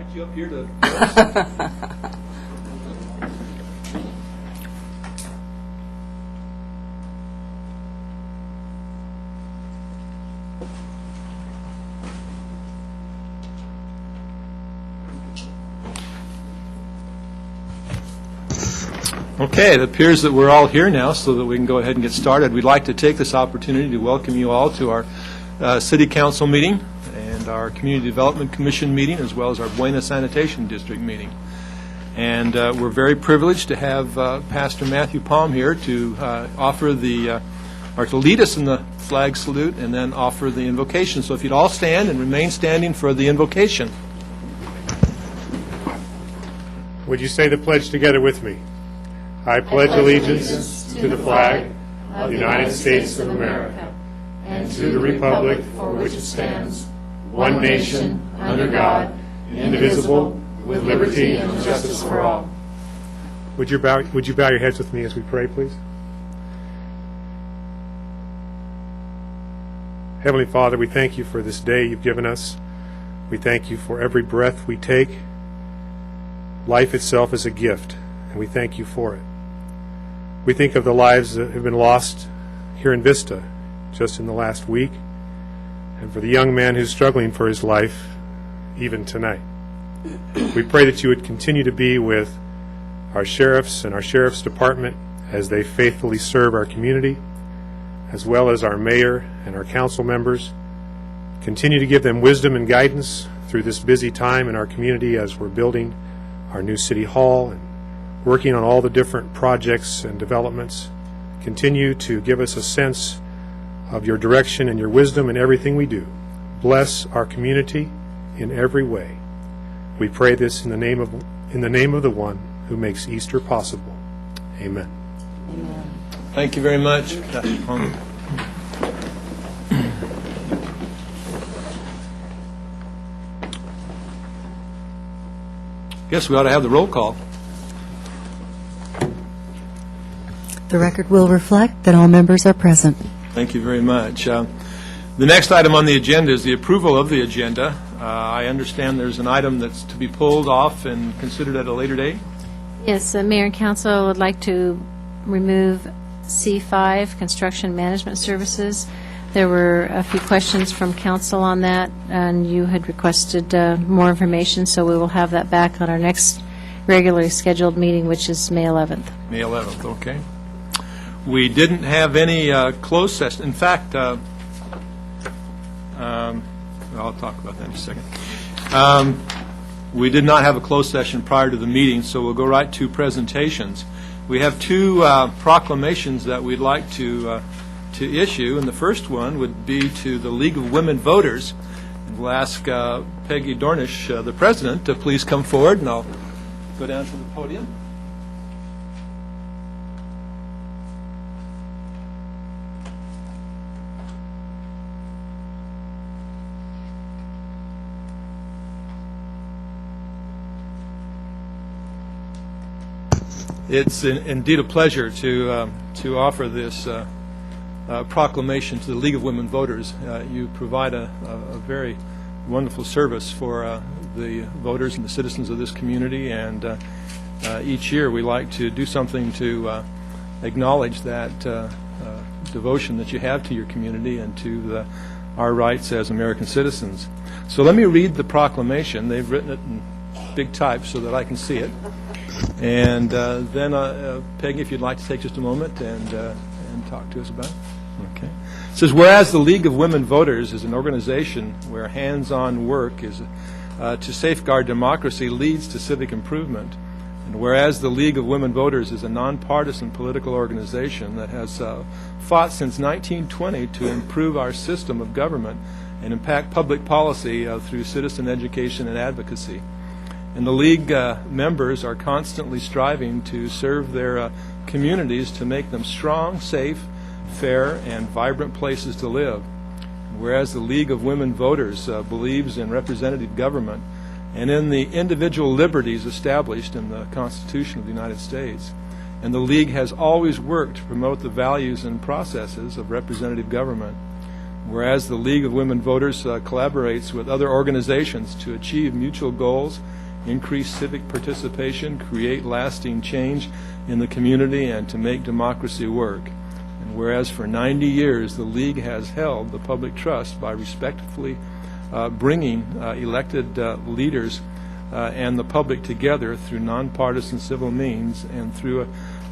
invite you up here to... Okay, it appears that we're all here now so that we can go ahead and get started. We'd like to take this opportunity to welcome you all to our City Council meeting and our Community Development Commission meeting, as well as our Buena Sanitation District meeting. And we're very privileged to have Pastor Matthew Palm here to offer or to lead us in the flag salute and then offer the invocation. So if you'd all stand and remain standing for the invocation. Would you say the pledge together with me? I pledge allegiance to the flag of the United States of America and to the republic for which it stands, one nation, under God, indivisible, with liberty and justice for all. Would you bow your heads with me as we pray, please? Heavenly Father, we thank you for this day you've given us. We thank you for every breath we take. Life itself is a gift, and we thank you for it. We think of the lives that have been lost here in Vista just in the last week, and for the young man who's struggling for his life even tonight. We pray that you would continue to be with our sheriffs and our sheriff's department as they faithfully serve our community, as well as our mayor and our council members. Continue to give them wisdom and guidance through this busy time in our community as we're building our new city hall and working on all the different projects and developments. Continue to give us a sense of your direction and your wisdom in everything we do. Bless our community in every way. We pray this in the name of the one who makes Easter possible. Amen. Amen. Thank you very much, Pastor Palm. Guess we ought to have the roll call. The record will reflect that all members are present. Thank you very much. The next item on the agenda is the approval of the agenda. I understand there's an item that's to be pulled off and considered at a later date. Yes, Mayor and Council would like to remove C5, Construction Management Services. There were a few questions from Council on that, and you had requested more information, so we will have that back on our next regularly scheduled meeting, which is May 11th. May 11th, okay. We didn't have any closed session. In fact, I'll talk about that in a second. We did not have a closed session prior to the meeting, so we'll go right to presentations. We have two proclamations that we'd like to issue, and the first one would be to the League of Women Voters. And we'll ask Peggy Dornish, the president, to please come forward, and I'll go down to the podium. It's indeed a pleasure to offer this proclamation to the League of Women Voters. You provide a very wonderful service for the voters and the citizens of this community, and each year we like to do something to acknowledge that devotion that you have to your community and to our rights as American citizens. So let me read the proclamation. They've written it in big type so that I can see it. And then, Peggy, if you'd like to take just a moment and talk to us about it. Okay. It says, whereas the League of Women Voters is an organization where hands-on work is to safeguard democracy leads to civic improvement, and whereas the League of Women Voters is a nonpartisan political organization that has fought since 1920 to improve our system of government and impact public policy through citizen education and advocacy. And the League members are constantly striving to serve their communities to make them strong, safe, fair, and vibrant places to live. Whereas the League of Women Voters believes in representative government and in the individual liberties established in the Constitution of the United States. And the League has always worked to promote the values and processes of representative government. whereas the League of Women Voters collaborates with other organizations to achieve mutual goals, increase civic participation, create lasting change in the community, and to make democracy work. And whereas for 90 years the League has held the public trust by respectfully bringing elected leaders and the public together through nonpartisan civil means and through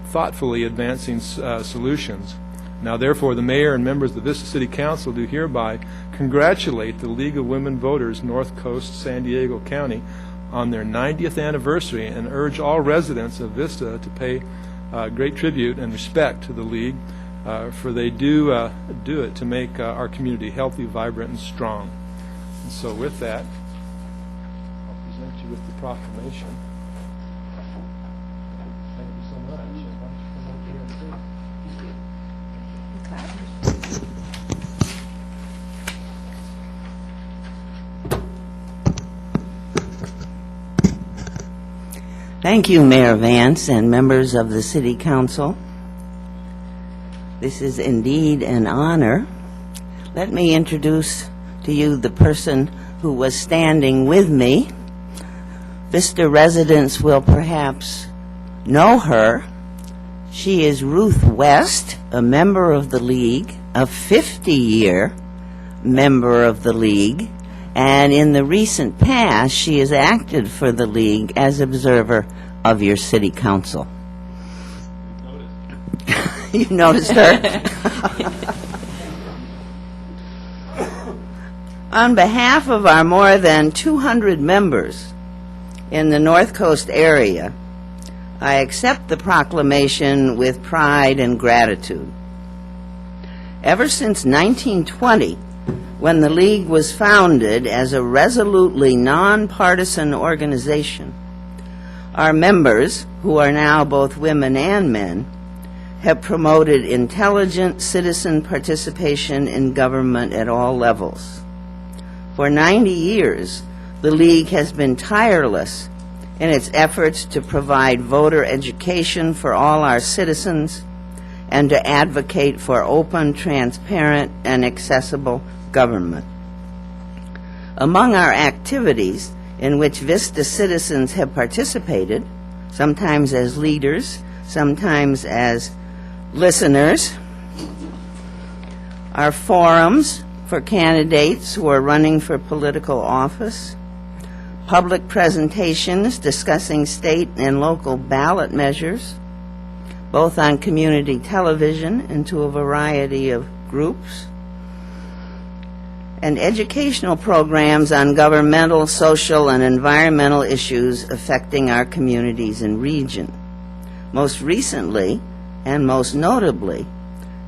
thoughtfully advancing solutions. Now, therefore, the mayor and members of the Vista City Council do hereby congratulate the League of Women Voters, North Coast, San Diego County, on their 90th anniversary and urge all residents of Vista to pay great tribute and respect to the League, for they do it to make our community healthy, vibrant, and strong. And so with that, I'll present you with the proclamation. Thank you so much. Why don't you come up here and see? Thank you, Mayor Vance and members of the City Council. This is indeed an honor. Let me introduce to you the person who was standing with me. Vista residents will perhaps know her. She is Ruth West, a member of the League, a 50-year member of the League, and in the recent past, she has acted for the League as observer of your City Council. You noticed her? On behalf of our more than 200 members in the North Coast area, I accept the proclamation with pride and gratitude. Ever since 1920, when the League was founded as a resolutely nonpartisan organization, our members, who are now both women and men, have promoted intelligent citizen participation in government at all levels. For 90 years, the League has been tireless in its efforts to provide voter education for all our citizens and to advocate for open, transparent, and accessible government. Among our activities in which Vista citizens have participated, sometimes as leaders, sometimes as listeners, are forums for candidates who are running for political office, public presentations discussing state and local ballot measures, both on community television and to a variety of groups, and educational programs on governmental, social, and environmental issues affecting our communities and region. Most recently, and most notably,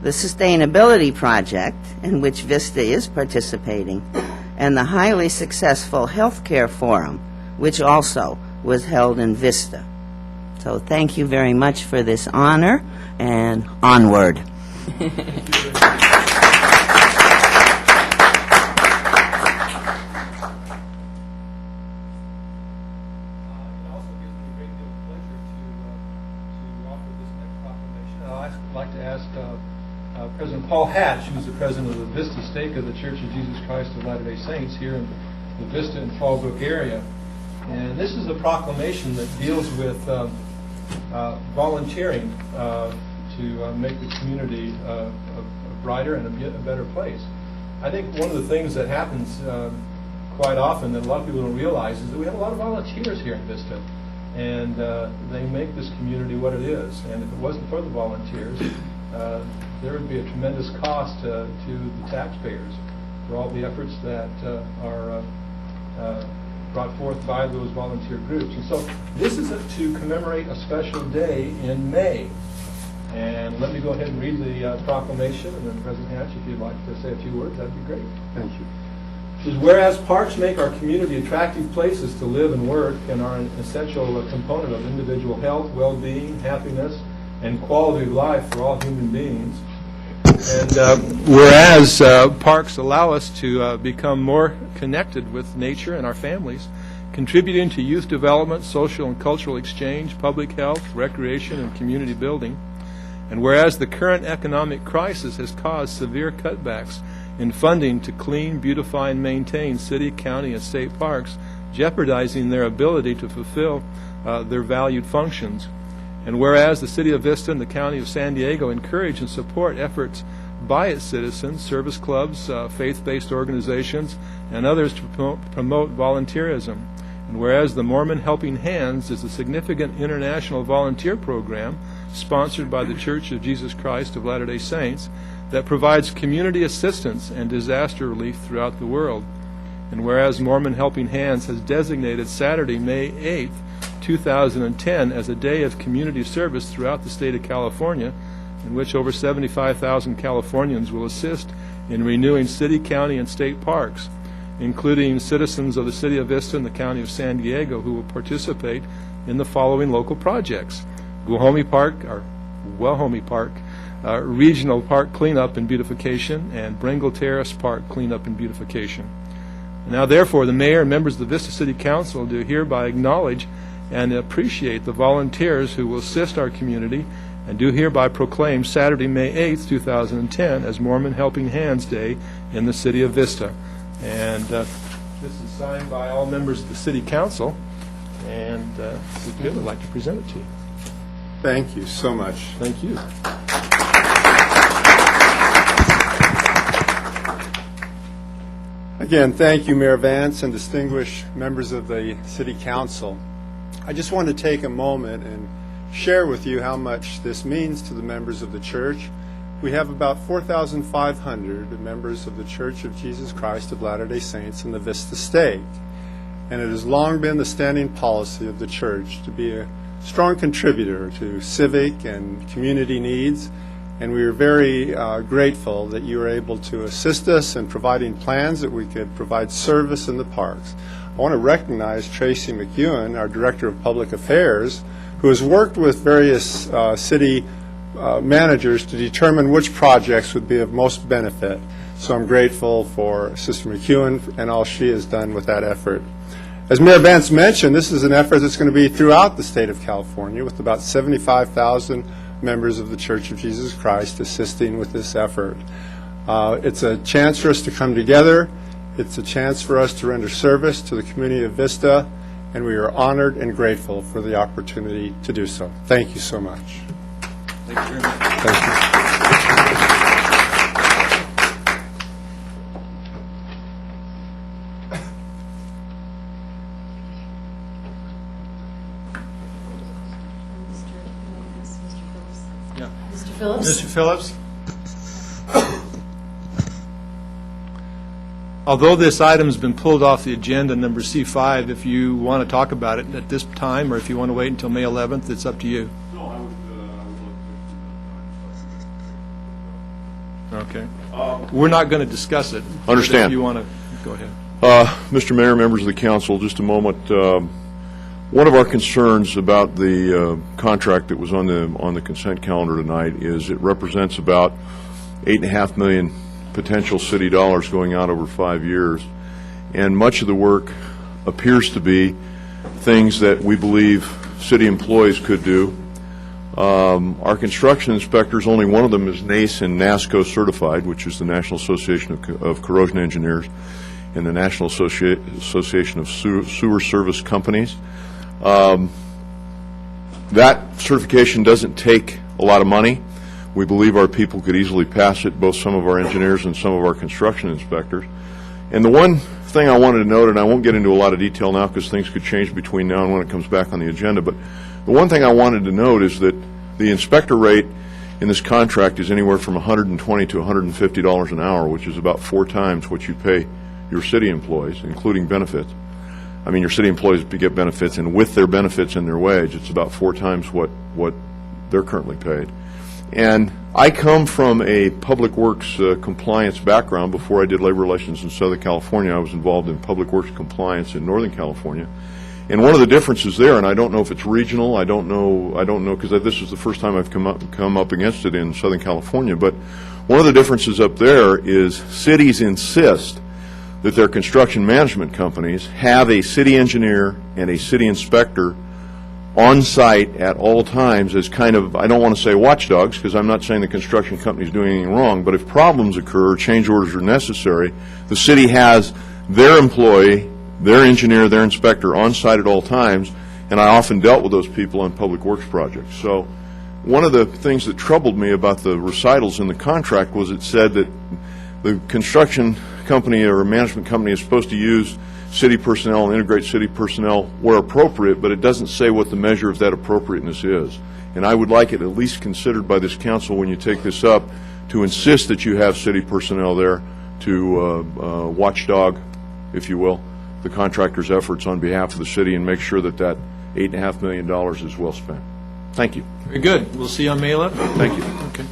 the Sustainability Project, in which Vista is participating, and the highly successful Healthcare Forum, which also was held in Vista. So thank you very much for this honor, and onward. I'd like to ask President Paul Hatch, who's the president of the Vista Stake of the Church of Jesus Christ of Latter-day Saints here in the Vista and Fallbrook area. And this is a proclamation that deals with volunteering to make the community a brighter and a better place. I think one of the things that happens quite often that a lot of people don't realize is that we have a lot of volunteers here in Vista. And they make this community what it is. And if it wasn't for the volunteers, there would be a tremendous cost to the taxpayers for all the efforts that are brought forth by those volunteer groups. And so this is to commemorate a special day in May. And let me go ahead and read the proclamation, and then President Hatch, if you'd like to say a few words, that'd be great. Thank you. It says, whereas parks make our community attractive places to live and work and are an essential component of individual health, well-being, happiness, and quality of life for all human beings. And whereas parks allow us to become more connected with nature and our families, contributing to youth development, social and cultural exchange, public health, recreation, and community building. And whereas the current economic crisis has caused severe cutbacks in funding to clean, beautify, and maintain city, county, and state parks, jeopardizing their ability to fulfill their valued functions. And whereas the City of Vista and the County of San Diego encourage and support efforts by its citizens, service clubs, faith-based organizations, and others to promote volunteerism. And whereas the Mormon Helping Hands is a significant international volunteer program sponsored by the Church of Jesus Christ of Latter-day Saints that provides community assistance and disaster relief throughout the world. And whereas Mormon Helping Hands has designated Saturday, May 8th, 2010 as a day of community service throughout the state of California, in which over 75,000 Californians will assist in renewing city, county, and state parks, including citizens of the City of Vista and the County of San Diego who will participate in the following local projects: Wellhomie Park, Regional Park Cleanup and Beautification, and Bringle Terrace Park Cleanup and Beautification. Now, therefore, the Mayor and members of the Vista City Council do hereby acknowledge and appreciate the volunteers who will assist our community, and do hereby proclaim Saturday, May 8th, 2010 as Mormon Helping Hands Day in the City of Vista. And this is signed by all members of the City Council, and I'd like to present it to you. Thank you so much. Thank you. Again, thank you, Mayor Vance and distinguished members of the City Council. I just want to take a moment and share with you how much this means to the members of the church. We have about 4,500 members of the Church of Jesus Christ of Latter-day Saints in the Vista State. And it has long been the standing policy of the church to be a strong contributor to civic and community needs. And we are very grateful that you were able to assist us in providing plans that we could provide service in the parks. I want to recognize Tracy McEwen, our Director of Public Affairs, who has worked with various city managers to determine which projects would be of most benefit. So I'm grateful for Sister McEwen and all she has done with that effort. As Mayor Vance mentioned, this is an effort that's going to be throughout the state of California, with about 75,000 members of the Church of Jesus Christ assisting with this effort. It's a chance for us to come together. It's a chance for us to render service to the community of Vista, and we are honored and grateful for the opportunity to do so. Thank you so much. Thank you very much. Thank you. Mr. Phillips? Mr. Phillips? Although this item's been pulled off the agenda, number C5, if you want to talk about it at this time, or if you want to wait until May 11th, it's up to you. No, I would Okay. We're not going to discuss it. Understand. If you want to, go ahead. Mr. Mayor, members of the council, just a moment. One of our concerns about the contract that was on the consent calendar tonight is it represents about $8.5 million potential city dollars going out over 5 years, and much of the work appears to be things that we believe city employees could do. Our construction inspectors, only one of them is NACE and NASCO certified, which is the National Association of Corrosion Engineers and the National Association of Sewer Service Companies. That certification doesn't take a lot of money. We believe our people could easily pass it, both some of our engineers and some of our construction inspectors. And the one thing I wanted to note, and I won't get into a lot of detail now because things could change between now and when it comes back on the agenda, but the one thing I wanted to note is that the inspector rate in this contract is anywhere from $120 to $150 an hour, which is about 4 times what you pay your city employees, including benefits. I mean, your city employees get benefits, and with their benefits and their wage, it's about 4 times what they're currently paid. And I come from a public works compliance background. Before I did labor relations in Southern California, I was involved in public works compliance in Northern California. And one of the differences there, and I don't know if it's regional, I don't know because this is the first time I've come up against it in Southern California, but one of the differences up there is cities insist that their construction management companies have a city engineer and a city inspector on site at all times as kind of, I don't want to say watchdogs, because I'm not saying the construction company is doing anything wrong, but if problems occur, change orders are necessary, the city has their employee, their engineer, their inspector on site at all times, and I often dealt with those people on public works projects. So one of the things that troubled me about the recitals in the contract was it said that the construction company or management company is supposed to use city personnel and integrate city personnel where appropriate, but it doesn't say what the measure of that appropriateness is. And I would like it at least considered by this council when you take this up to insist that you have city personnel there to watchdog, if you will, the contractor's efforts on behalf of the city and make sure that that $8.5 million is well spent. Thank you. Very good. We'll see you on May 11th. Thank you. Okay.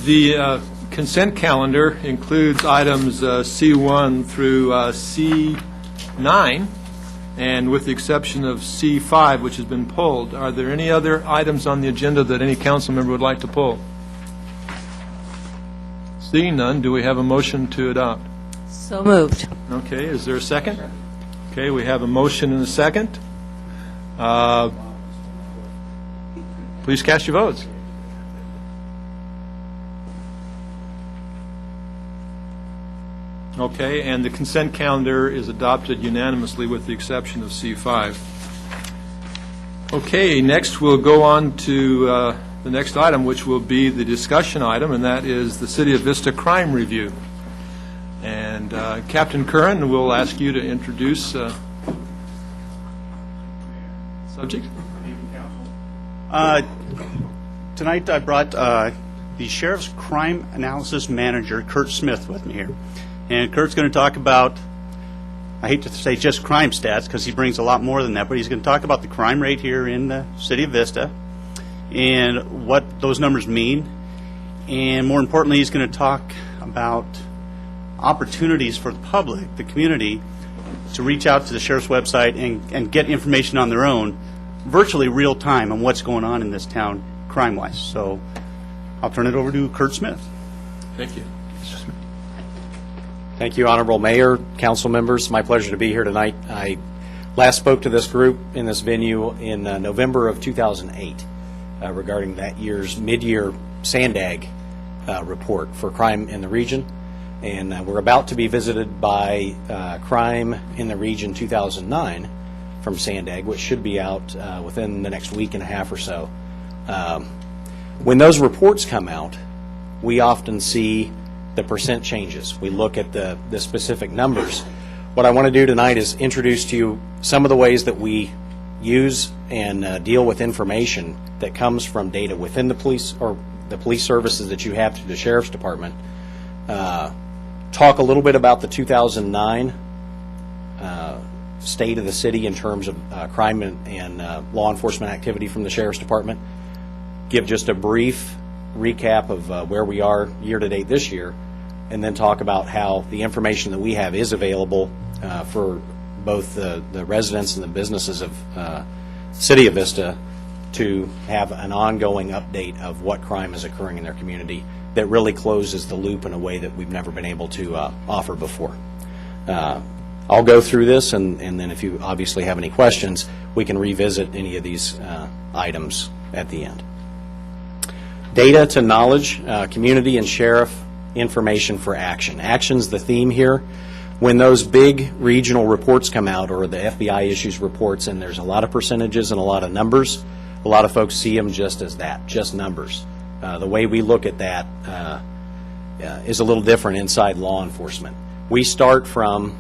The consent calendar includes items C1 through C9, and with the exception of C5, which has been pulled. Are there any other items on the agenda that any council member would like to pull? Seeing none, do we have a motion to adopt? So moved. Okay, is there a second? Okay, we have a motion and a second. Please cast your votes. Okay, and the consent calendar is adopted unanimously with the exception of C5. Okay, next we'll go on to the next item, which will be the discussion item, and that is the City of Vista Crime Review. And Captain Curran, we'll ask you to introduce subject. Tonight I brought the Sheriff's Crime Analysis Manager, Kurt Smith, with me here. And Kurt's going to talk about, I hate to say just crime stats because he brings a lot more than that, but he's going to talk about the crime rate here in the City of Vista and what those numbers mean. And more importantly, he's going to talk about opportunities for the public, the community, to reach out to the Sheriff's website and get information on their own, virtually real time, on what's going on in this town crime-wise. So I'll turn it over to Kurt Smith. Thank you. Thank you, Honorable Mayor, council members. My pleasure to be here tonight. I last spoke to this group in this venue in November of 2008 regarding that year's mid-year SANDAG report for crime in the region. And we're about to be visited by Crime in the Region 2009 from SANDAG, which should be out within the next week and a half or so. When those reports come out, we often see the percent changes. We look at the specific numbers. What I want to do tonight is introduce to you some of the ways that we use and deal with information that comes from data within the police or the police services that you have through the Sheriff's Department. Talk a little bit about the 2009 state of the city in terms of crime and law enforcement activity from the Sheriff's Department. Give just a brief recap of where we are year-to-date this year, and then talk about how the information that we have is available for both the residents and the businesses of City of Vista to have an ongoing update of what crime is occurring in their community that really closes the loop in a way that we've never been able to offer before. I'll go through this, and then if you obviously have any questions, we can revisit any of these items at the end. Data to knowledge, community and sheriff information for action. Action's the theme here. When those big regional reports come out, or the FBI issues reports, and there's a lot of percentages and a lot of numbers, a lot of folks see them just as that, just numbers. The way we look at that is a little different inside law enforcement. We start from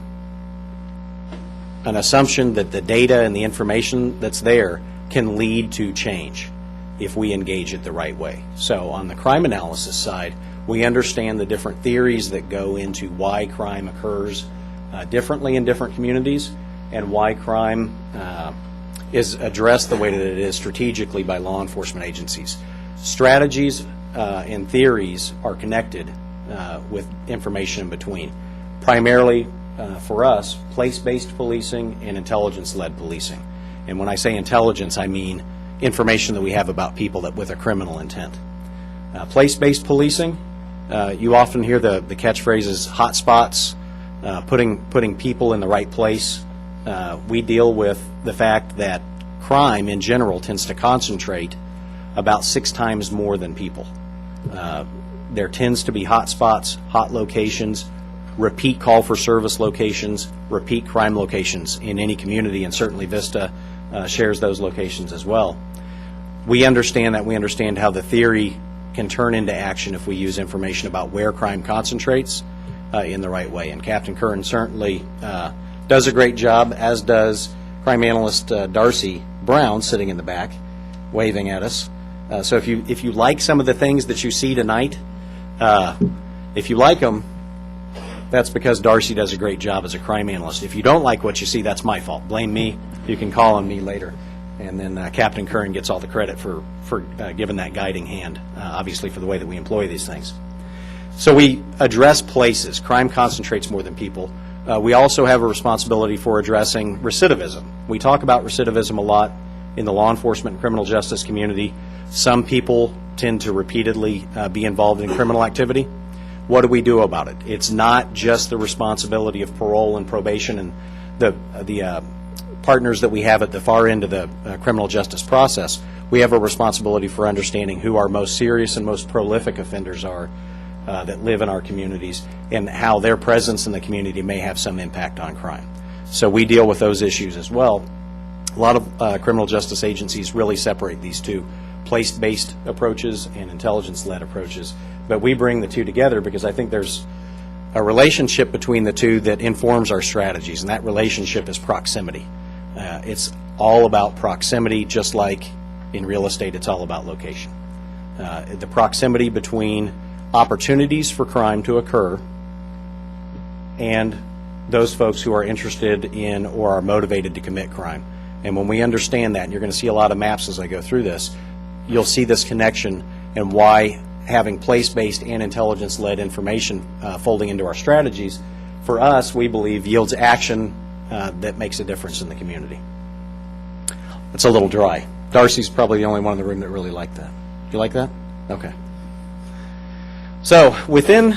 an assumption that the data and the information that's there can lead to change if we engage it the right way. So on the crime analysis side, we understand the different theories that go into why crime occurs differently in different communities and why crime is addressed the way that it is strategically by law enforcement agencies. Strategies and theories are connected with information in between. Primarily for us, place-based policing and intelligence-led policing. And when I say intelligence, I mean information that we have about people that with a criminal intent. Place-based policing, you often hear the catchphrases hot spots, putting people in the right place. We deal with the fact that crime in general tends to concentrate about 6 times more than people. There tends to be hot spots, hot locations, repeat call for service locations, repeat crime locations in any community, and certainly Vista shares those locations as well. We understand that. We understand how the theory can turn into action if we use information about where crime concentrates in the right way. And Captain Kern certainly does a great job, as does crime analyst Darcy Brown, sitting in the back, waving at us. So if you like some of the things that you see tonight, if you like them, that's because Darcy does a great job as a crime analyst. If you don't like what you see, that's my fault. Blame me. You can call on me later. And then Captain Kern gets all the credit for giving that guiding hand, obviously, for the way that we employ these things. So we address places. Crime concentrates more than people. We also have a responsibility for addressing recidivism. We talk about recidivism a lot in the law enforcement and criminal justice community. Some people tend to repeatedly be involved in criminal activity. What do we do about it? It's not just the responsibility of parole and probation and the partners that we have at the far end of the criminal justice process. We have a responsibility for understanding who our most serious and most prolific offenders are that live in our communities, and how their presence in the community may have some impact on crime. So we deal with those issues as well. A lot of criminal justice agencies really separate these two, place-based approaches and intelligence-led approaches. But we bring the two together because I think there's a relationship between the two that informs our strategies, and that relationship is proximity. It's all about proximity, just like in real estate, it's all about location. The proximity between opportunities for crime to occur and those folks who are interested in or are motivated to commit crime. And when we understand that, and you're going to see a lot of maps as I go through this, you'll see this connection and why having place-based and intelligence-led information folding into our strategies, for us, we believe, yields action that makes a difference in the community. It's a little dry. Darcy's probably the only one in the room that really liked that. You like that? Okay. So within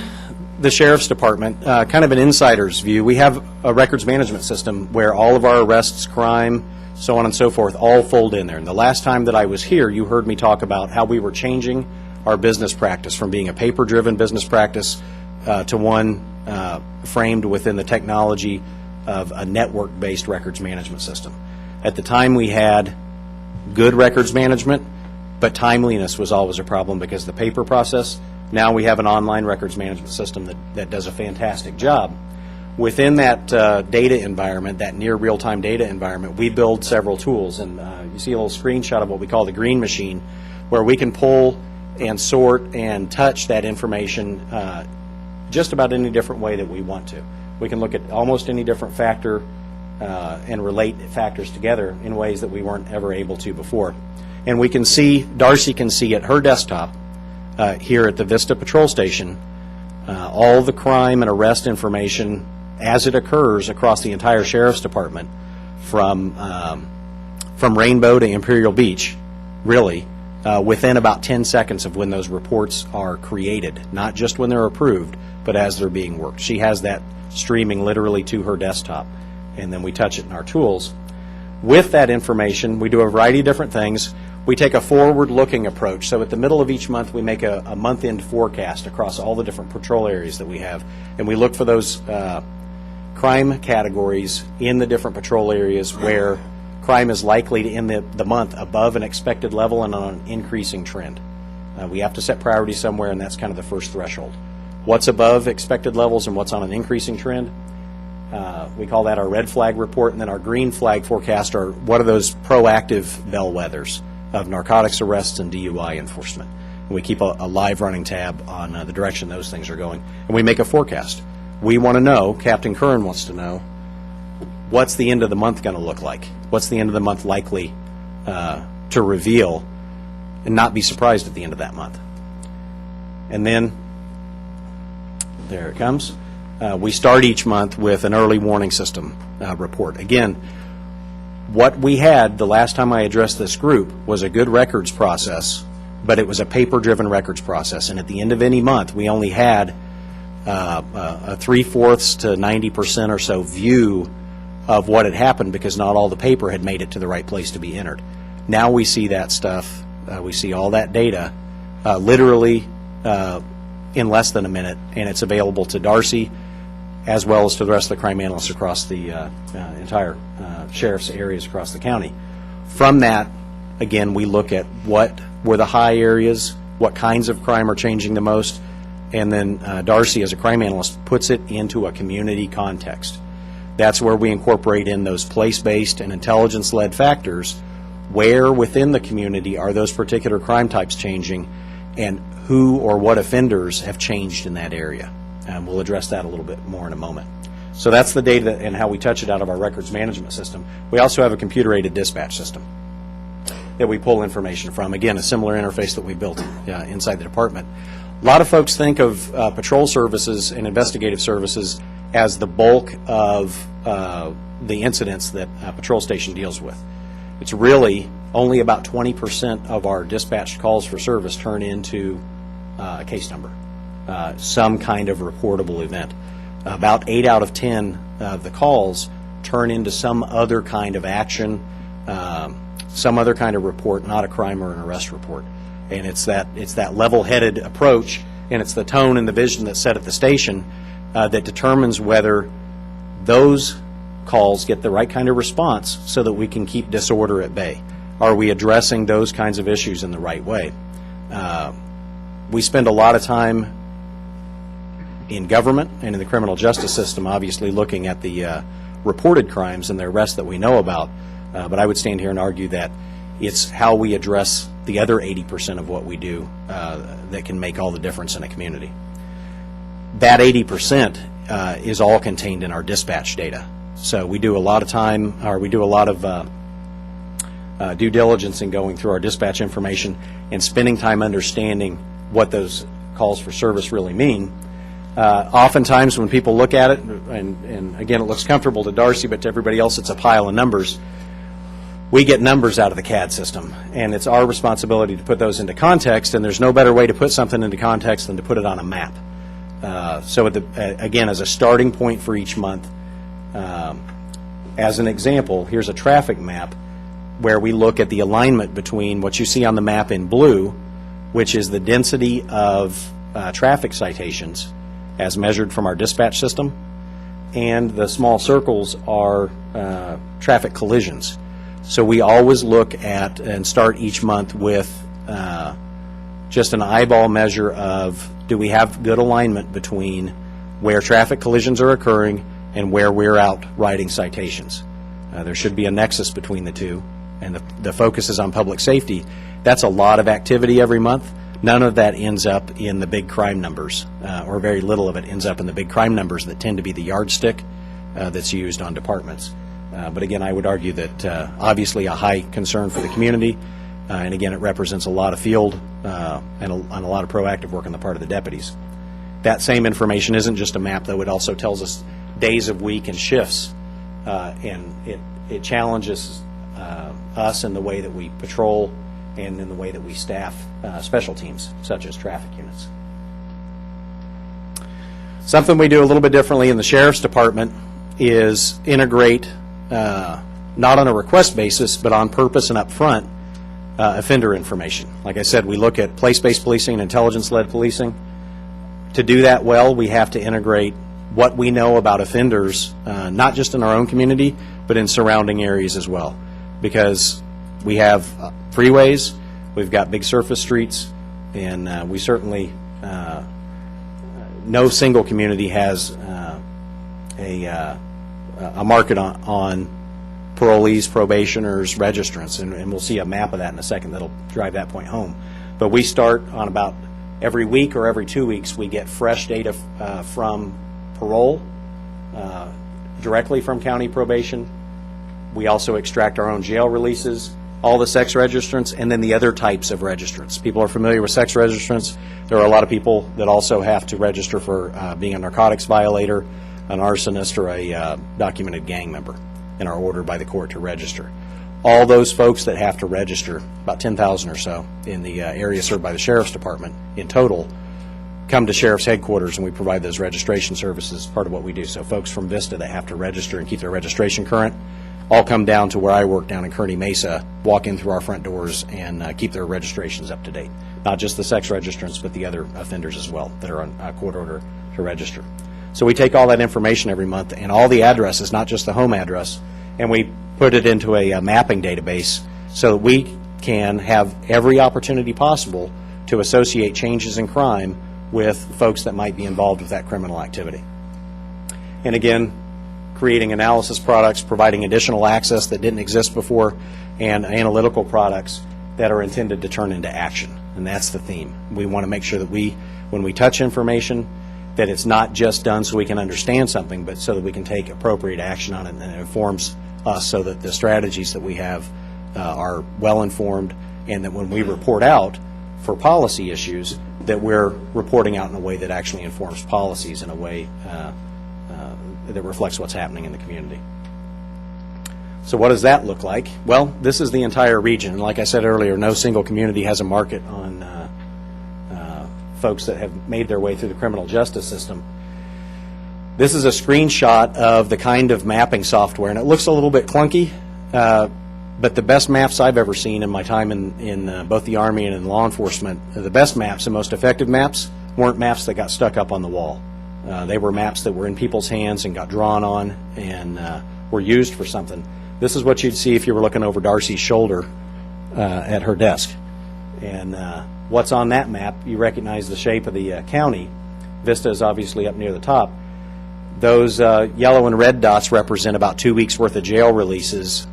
the Sheriff's Department, kind of an insider's view, we have a records management system where all of our arrests, crime, so on and so forth, all fold in there. And the last time that I was here, you heard me talk about how we were changing our business practice from being a paper-driven business practice to one framed within the technology of a network-based records management system. At the time, we had good records management, but timeliness was always a problem because of the paper process. Now we have an online records management system that does a fantastic job. Within that data environment, that near real-time data environment, we build several tools. And you see a little screenshot of what we call the green machine, where we can pull and sort and touch that information just about any different way that we want to. We can look at almost any different factor and relate factors together in ways that we weren't ever able to before. And we can see, Darcy can see at her desktop here at the Vista Patrol Station, all the crime and arrest information as it occurs across the entire Sheriff's Department from Rainbow to Imperial Beach, really, within about 10 seconds of when those reports are created, not just when they're approved, but as they're being worked. She has that streaming literally to her desktop, and then we touch it in our tools. With that information, we do a variety of different things. We take a forward-looking approach. So at the middle of each month, we make a month-end forecast across all the different patrol areas that we have, and we look for those crime categories in the different patrol areas where crime is likely to end the month above an expected level and on an increasing trend. We have to set priorities somewhere, and that's kind of the first threshold. What's above expected levels and what's on an increasing trend? We call that our red flag report, and then our green flag forecast are what are those proactive bellwethers of narcotics arrests and DUI enforcement. And we keep a live running tab on the direction those things are going, and we make a forecast. We want to know, Captain Kern wants to know, what's the end of the month going to look like? What's the end of the month likely to reveal, and not be surprised at the end of that month? And then, there it comes. We start each month with an early warning system report. Again, what we had the last time I addressed this group was a good records process, but it was a paper-driven records process. And at the end of any month, we only had a 3/4 to 90% or so view of what had happened because not all the paper had made it to the right place to be entered. Now we see that stuff, we see all that data literally in less than a minute, and it's available to Darcy as well as to the rest of the crime analysts across the entire sheriff's areas across the county. From that, again, we look at what were the high areas, what kinds of crime are changing the most, and then Darcy, as a crime analyst, puts it into a community context. That's where we incorporate in those place-based and intelligence-led factors. Where within the community are those particular crime types changing, and who or what offenders have changed in that area? And we'll address that a little bit more in a moment. So that's the data and how we touch it out of our records management system. We also have a computer-aided dispatch system that we pull information from. Again, a similar interface that we built inside the department. A lot of folks think of patrol services and investigative services as the bulk of the incidents that a patrol station deals with. It's really only about 20% of our dispatched calls for service turn into a case number, some kind of reportable event. About 8 out of 10 of the calls turn into some other kind of action, some other kind of report, not a crime or an arrest report. And it's that level-headed approach, and it's the tone and the vision that's set at the station that determines whether those calls get the right kind of response so that we can keep disorder at bay. Are we addressing those kinds of issues in the right way? We spend a lot of time in government and in the criminal justice system, obviously looking at the reported crimes and the arrests that we know about, but I would stand here and argue that it's how we address the other 80% of what we do that can make all the difference in a community. That 80% is all contained in our dispatch data. So we do a lot of time, or we do a lot of due diligence in going through our dispatch information and spending time understanding what those calls for service really mean. Oftentimes when people look at it, and again it looks comfortable to Darcy, but to everybody else it's a pile of numbers, we get numbers out of the CAD system, and it's our responsibility to put those into context, and there's no better way to put something into context than to put it on a map. So again, as a starting point for each month, as an example, here's a traffic map where we look at the alignment between what you see on the map in blue, which is the density of traffic citations as measured from our dispatch system, and the small circles are traffic collisions. So we always look at and start each month with just an eyeball measure of, do we have good alignment between where traffic collisions are occurring and where we're out writing citations. There should be a nexus between the two, and the focus is on public safety. That's a lot of activity every month. None of that ends up in the big crime numbers, or very little of it ends up in the big crime numbers that tend to be the yardstick that's used on departments. But again, I would argue that obviously a high concern for the community, and again, it represents a lot of field and a lot of proactive work on the part of the deputies. That same information isn't just a map, though. It also tells us days of week and shifts, and it challenges us in the way that we patrol and in the way that we staff special teams, such as traffic units. Something we do a little bit differently in the Sheriff's Department is integrate, not on a request basis, but on purpose and up front, offender information. Like I said, we look at place-based policing and intelligence-led policing. To do that well, we have to integrate what we know about offenders, not just in our own community, but in surrounding areas as well. Because we have freeways, we've got big surface streets, and we certainly, no single community has a market on parolees, probationers, registrants, and we'll see a map of that in a second that'll drive that point home. But we start on about every week or every 2 weeks, we get fresh data from parole, directly from county probation. We also extract our own jail releases, all the sex registrants, and then the other types of registrants. People are familiar with sex registrants. There are a lot of people that also have to register for being a narcotics violator, an arsonist, or a documented gang member, and are ordered by the court to register. All those folks that have to register, about 10,000 or so in the area served by the Sheriff's Department in total, come to Sheriff's Headquarters, and we provide those registration services as part of what we do. So folks from Vista that have to register and keep their registration current all come down to where I work down in Kearney Mesa, walk in through our front doors, and keep their registrations up to date. Not just the sex registrants, but the other offenders as well that are on court order to register. So we take all that information every month and all the addresses, not just the home address, and we put it into a mapping database so that we can have every opportunity possible to associate changes in crime with folks that might be involved with that criminal activity. And again, creating analysis products, providing additional access that didn't exist before, and analytical products that are intended to turn into action. And that's the theme. We want to make sure that when we touch information, that it's not just done so we can understand something, but so that we can take appropriate action on it, and it informs us so that the strategies that we have are well informed, and that when we report out for policy issues, that we're reporting out in a way that actually informs policies in a way that reflects what's happening in the community. So what does that look like? Well, this is the entire region. And like I said earlier, no single community has a market on folks that have made their way through the criminal justice system. This is a screenshot of the kind of mapping software, and it looks a little bit clunky, but the best maps I've ever seen in my time in both the Army and in law enforcement, the best maps, the most effective maps, weren't maps that got stuck up on the wall. They were maps that were in people's hands and got drawn on and were used for something. This is what you'd see if you were looking over Darcy's shoulder at her desk. And what's on that map, you recognize the shape of the county. Vista is obviously up near the top. Those yellow and red dots represent about 2 weeks' worth of jail releases.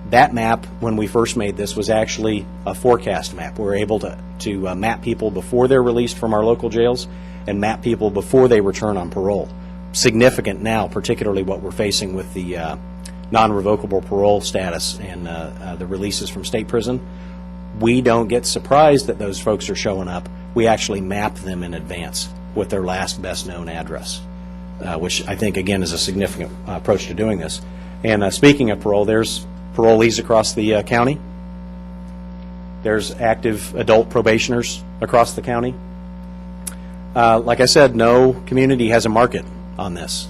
That map, when we first made this, was actually a forecast map. We were able to map people before they're released from our local jails and map people before they return on parole. Significant now, particularly what we're facing with the non-revocable parole status and the releases from state prison. We don't get surprised that those folks are showing up. We actually map them in advance with their last best known address, which I think, again, is a significant approach to doing this. And speaking of parole, there's parolees across the county. There's active adult probationers across the county. Like I said, no community has a market on this.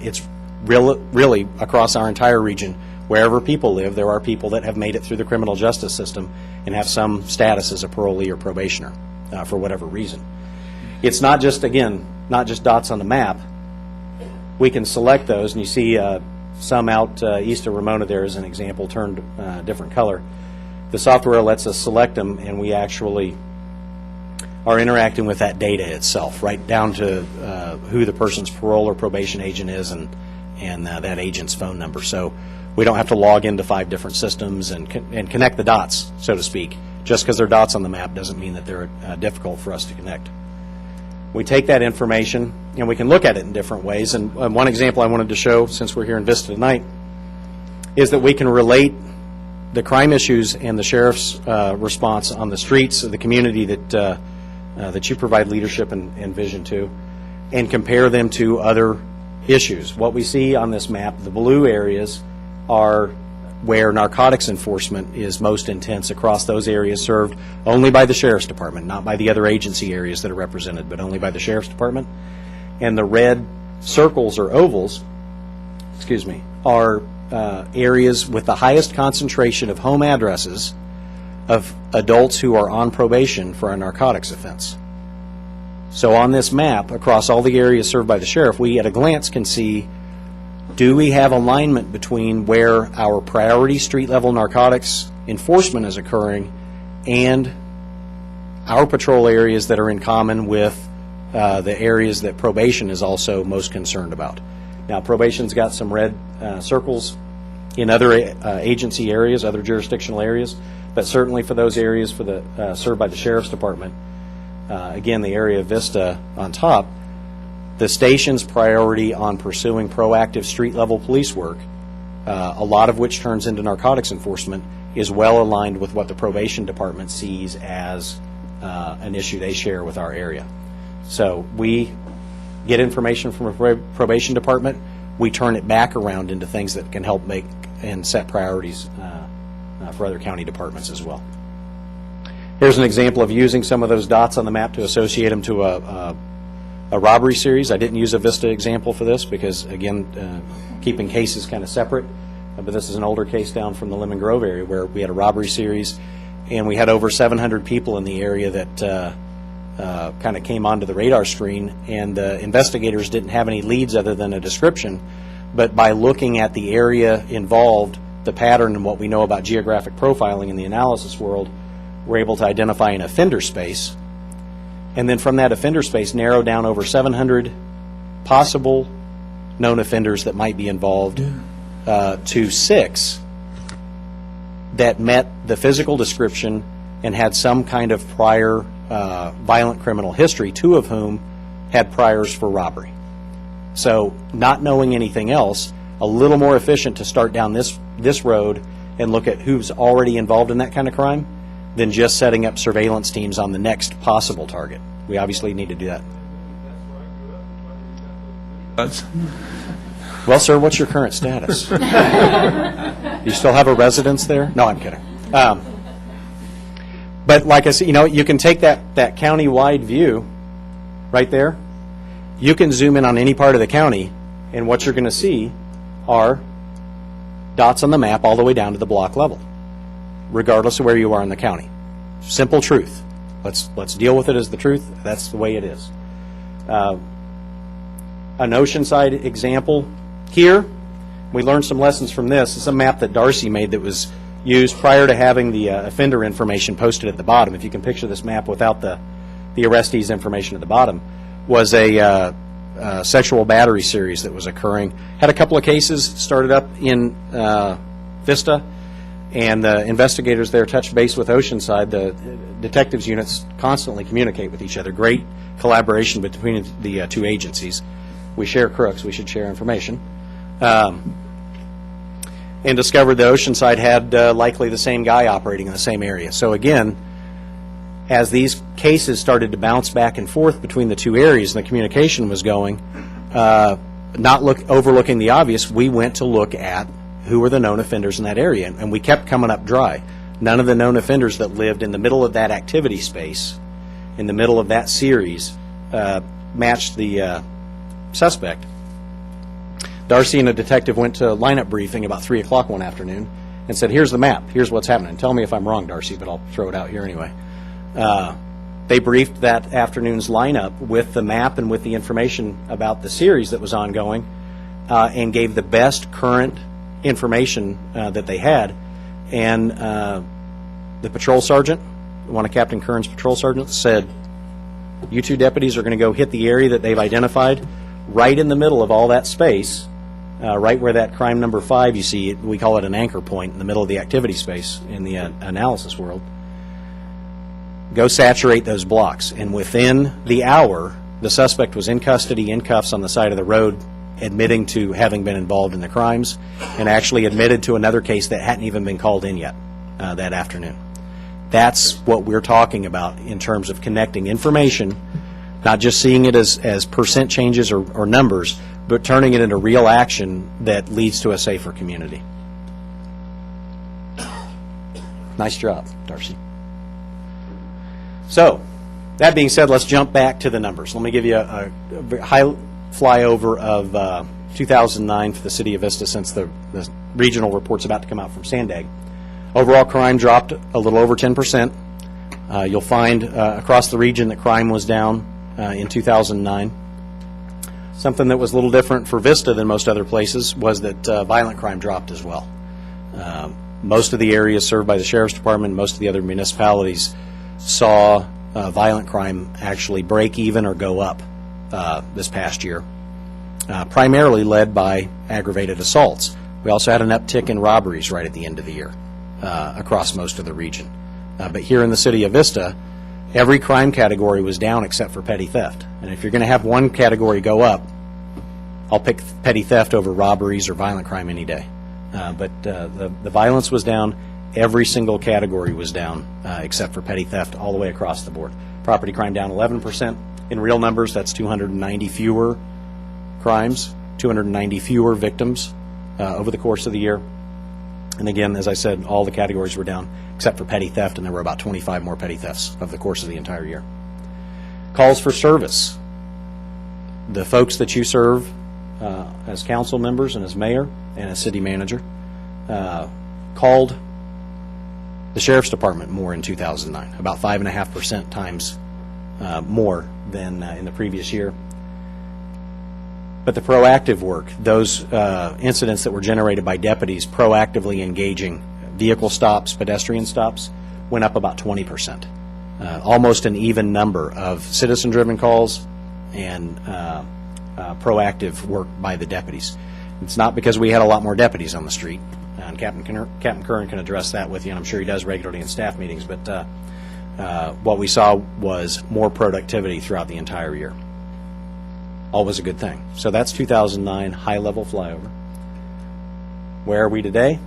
It's really across our entire region. Wherever people live, there are people that have made it through the criminal justice system and have some status as a parolee or probationer for whatever reason. It's not just, again, not just dots on the map. We can select those, and you see some out east of Ramona there as an example, turned a different color. The software lets us select them, and we actually are interacting with that data itself, right down to who the person's parole or probation agent is and that agent's phone number. So we don't have to log into 5 different systems and connect the dots, so to speak. Just because they're dots on the map doesn't mean that they're difficult for us to connect. We take that information and we can look at it in different ways. And one example I wanted to show, since we're here in Vista tonight, is that we can relate the crime issues and the sheriff's response on the streets of the community that you provide leadership and vision to, and compare them to other issues. What we see on this map, the blue areas are where narcotics enforcement is most intense across those areas served only by the Sheriff's Department, not by the other agency areas that are represented, but only by the Sheriff's Department. And the red circles or ovals, are areas with the highest concentration of home addresses of adults who are on probation for a narcotics offense. So on this map, across all the areas served by the sheriff, we at a glance can see, do we have alignment between where our priority street-level narcotics enforcement is occurring and our patrol areas that are in common with the areas that probation is also most concerned about. Now, probation's got some red circles in other agency areas, other jurisdictional areas, but certainly for those areas for the served by the Sheriff's Department, again, the area of Vista on top, the station's priority on pursuing proactive street-level police work, a lot of which turns into narcotics enforcement, is well aligned with what the probation department sees as an issue they share with our area. So we get information from a probation department, we turn it back around into things that can help make and set priorities for other county departments as well. Here's an example of using some of those dots on the map to associate them to a robbery series. I didn't use a Vista example for this because, again, keeping cases kind of separate. But this is an older case down from the Lemon Grove area where we had a robbery series, and we had over 700 people in the area that kind of came onto the radar screen, and the investigators didn't have any leads other than a description. But by looking at the area involved, the pattern, and what we know about geographic profiling in the analysis world, we're able to identify an offender space, and then from that offender space narrow down over 700 possible known offenders that might be involved to 6 that met the physical description and had some kind of prior violent criminal history, 2 of whom had priors for robbery. So not knowing anything else, a little more efficient to start down this road and look at who's already involved in that kind of crime than just setting up surveillance teams on the next possible target. We obviously need to do that. Well, sir, what's your current status? Do you still have a residence there? No, I'm kidding. But like I said, you can take that county-wide view right there. You can zoom in on any part of the county, and what you're going to see are dots on the map all the way down to the block level, regardless of where you are in the county. Simple truth. Let's deal with it as the truth. That's the way it is. An Oceanside example here. We learned some lessons from this. It's a map that Darcy made that was used prior to having the offender information posted at the bottom. If you can picture this map without the arrestee's information at the bottom, was a sexual battery series that was occurring. Had a couple of cases started up in Vista, and the investigators there touched base with Oceanside. The detectives units constantly communicate with each other. Great collaboration between the 2 agencies. We share crooks. We should share information. And discovered that Oceanside had likely the same guy operating in the same area. So again, as these cases started to bounce back and forth between the 2 areas and the communication was going, overlooking the obvious, we went to look at who were the known offenders in that area, and we kept coming up dry. None of the known offenders that lived in the middle of that activity space, in the middle of that series, matched the suspect. Darcy and a detective went to a lineup briefing about 3 o'clock one afternoon and said, here's the map, here's what's happening. Tell me if I'm wrong, Darcy, but I'll throw it out here anyway. They briefed that afternoon's lineup with the map and with the information about the series that was ongoing, and gave the best current information that they had. And the patrol sergeant, one of Captain Kern's patrol sergeants, said, you 2 deputies are going to go hit the area that they've identified right in the middle of all that space, right where that crime number 5 you see. We call it an anchor point in the middle of the activity space in the analysis world. Go saturate those blocks. And within the hour, the suspect was in custody, in cuffs on the side of the road, admitting to having been involved in the crimes, and actually admitted to another case that hadn't even been called in yet that afternoon. That's what we're talking about in terms of connecting information, not just seeing it as percent changes or numbers, but turning it into real action that leads to a safer community. Nice job, Darcy. So, that being said, let's jump back to the numbers. Let me give you a high flyover of 2009 for the City of Vista, since the regional report's about to come out from Sandag. Overall crime dropped a little over 10%. You'll find across the region that crime was down in 2009. Something that was a little different for Vista than most other places was that violent crime dropped as well. Most of the areas served by the Sheriff's Department, most of the other municipalities saw violent crime actually break even or go up this past year, primarily led by aggravated assaults. We also had an uptick in robberies right at the end of the year across most of the region. But here in the City of Vista, every crime category was down except for petty theft. And if you're going to have one category go up, I'll pick petty theft over robberies or violent crime any day. But the violence was down. Every single category was down except for petty theft all the way across the board. Property crime down 11%. In real numbers, that's 290 fewer crimes, 290 fewer victims over the course of the year. And again, as I said, all the categories were down except for petty theft, and there were about 25 more petty thefts over the course of the entire year. Calls for service. The folks that you serve as council members and as mayor and as city manager called the Sheriff's Department more in 2009, about 5.5% times more than in the previous year. But the proactive work, those incidents that were generated by deputies proactively engaging vehicle stops, pedestrian stops, went up about 20%. Almost an even number of citizen-driven calls and proactive work by the deputies. It's not because we had a lot more deputies on the street, and Captain Curran can address that with you, and I'm sure he does regularly in staff meetings, but what we saw was more productivity throughout the entire year. Always a good thing. So that's 2009 high-level flyover. Where are we today?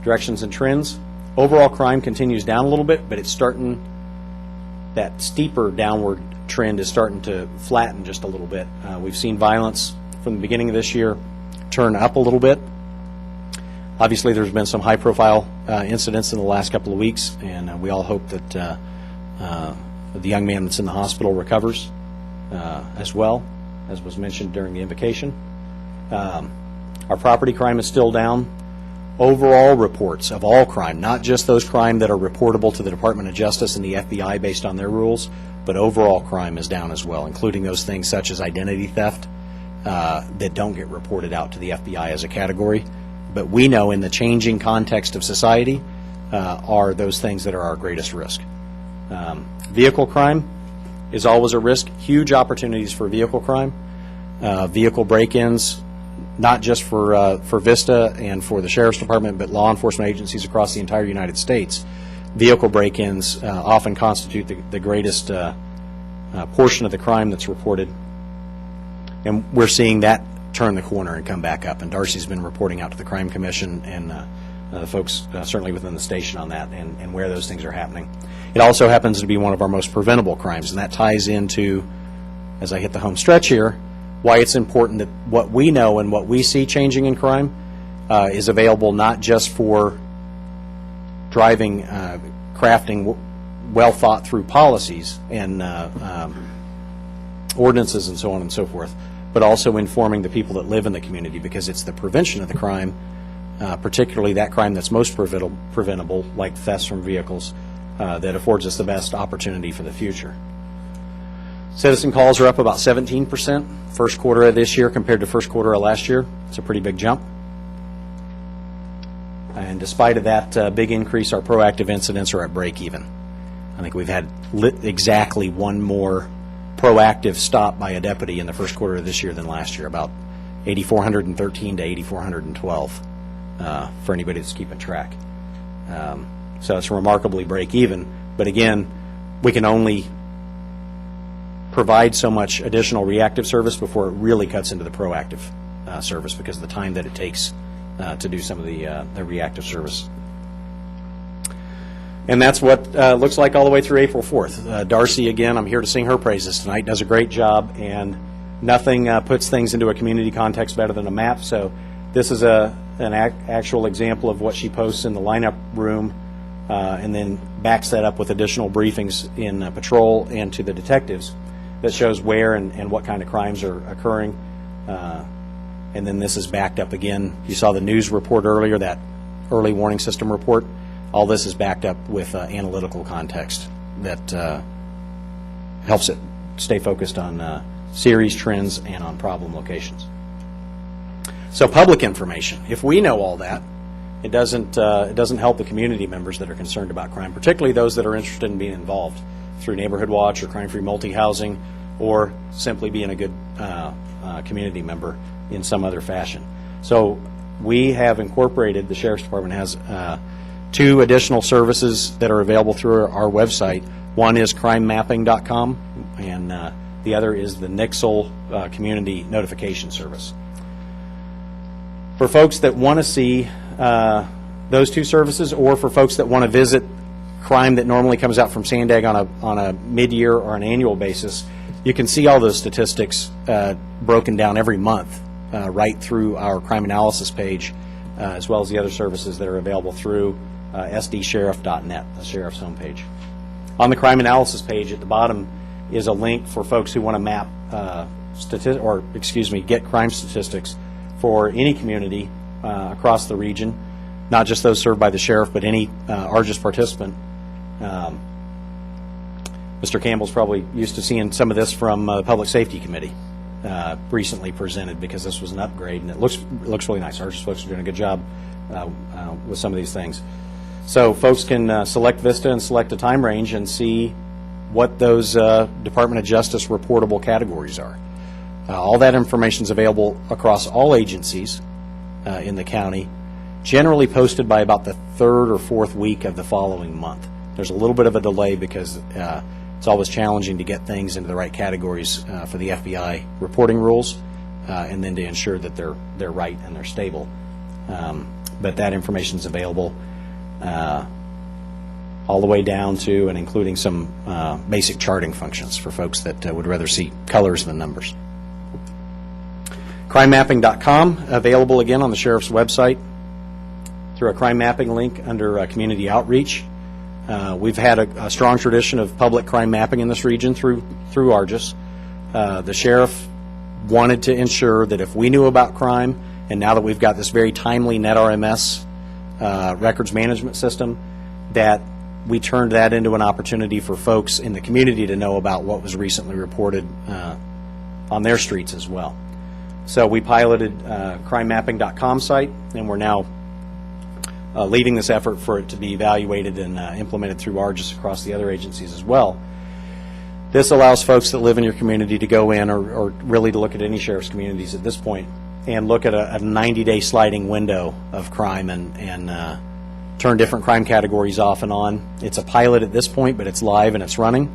Directions and trends. Overall crime continues down a little bit, but it's starting, that steeper downward trend is starting to flatten just a little bit. We've seen violence from the beginning of this year turn up a little bit. Obviously, there's been some high-profile incidents in the last couple of weeks, and we all hope that the young man that's in the hospital recovers as well, as was mentioned during the invocation. Our property crime is still down. Overall reports of all crime, not just those crime that are reportable to the Department of Justice and the FBI based on their rules, but overall crime is down as well, including those things such as identity theft that don't get reported out to the FBI as a category. But we know in the changing context of society are those things that are our greatest risk. Vehicle crime is always a risk. Huge opportunities for vehicle crime. Vehicle break-ins, not just for Vista and for the Sheriff's Department, but law enforcement agencies across the entire United States. Vehicle break-ins often constitute the greatest portion of the crime that's reported. And we're seeing that turn the corner and come back up. And Darcy's been reporting out to the Crime Commission and the folks certainly within the station on that and where those things are happening. It also happens to be one of our most preventable crimes, and that ties into, as I hit the home stretch here, why it's important that what we know and what we see changing in crime is available not just for driving, crafting well thought through policies and ordinances and so on and so forth, but also informing the people that live in the community, because it's the prevention of the crime, particularly that crime that's most preventable, like thefts from vehicles, that affords us the best opportunity for the future. Citizen calls are up about 17% first quarter of this year compared to first quarter of last year. It's a pretty big jump. And despite of that big increase, our proactive incidents are at break even. I think we've had exactly one more proactive stop by a deputy in the first quarter of this year than last year, about 8,413 to 8,412 for anybody that's keeping track. So it's remarkably break even. But again, we can only provide so much additional reactive service before it really cuts into the proactive service, because of the time that it takes to do some of the reactive service. And that's what looks like all the way through April 4th. Darcy, again, I'm here to sing her praises tonight, does a great job, and nothing puts things into a community context better than a map. So this is an actual example of what she posts in the lineup room, and then backs that up with additional briefings in patrol and to the detectives that shows where and what kind of crimes are occurring. And then this is backed up again. You saw the news report earlier, that early warning system report. All this is backed up with analytical context that helps it stay focused on series, trends, and on problem locations. So public information. If we know all that, it doesn't help the community members that are concerned about crime, particularly those that are interested in being involved through Neighborhood Watch or Crime-Free Multi-Housing, or simply being a good community member in some other fashion. So we have incorporated, the Sheriff's Department has 2 additional services that are available through our website. One is crimemapping.com, and the other is the Nixle Community Notification Service. For folks that want to see those 2 services, or for folks that want to visit crime that normally comes out from Sandag on a mid-year or an annual basis, you can see all those statistics broken down every month right through our crime analysis page as well as the other services that are available through sdsheriff.net, the sheriff's homepage. On the crime analysis page at the bottom is a link for folks who want to map get crime statistics for any community across the region, not just those served by the sheriff, but any ARGIS participant. Mr. Campbell's probably used to seeing some of this from the Public Safety Committee recently presented, because this was an upgrade, and it looks really nice. ARGIS folks are doing a good job with some of these things. So folks can select Vista and select a time range and see what those Department of Justice reportable categories are. All that information is available across all agencies in the county, generally posted by about the third or fourth week of the following month. There's a little bit of a delay because it's always challenging to get things into the right categories for the FBI reporting rules, and then to ensure that they're right and they're stable. But that information is available all the way down to and including some basic charting functions for folks that would rather see colors than numbers. CrimeMapping.com, available again on the Sheriff's website through a crime mapping link under Community Outreach. We've had a strong tradition of public crime mapping in this region through ARGIS. The Sheriff wanted to ensure that if we knew about crime, and now that we've got this very timely NetRMS records management system, that we turned that into an opportunity for folks in the community to know about what was recently reported on their streets as well. So we piloted CrimeMapping.com site, and we're now leading this effort for it to be evaluated and implemented through ARGIS across the other agencies as well. This allows folks that live in your community to go in, or really to look at any sheriff's communities at this point, and look at a 90-day sliding window of crime and turn different crime categories off and on. It's a pilot at this point, but it's live and it's running.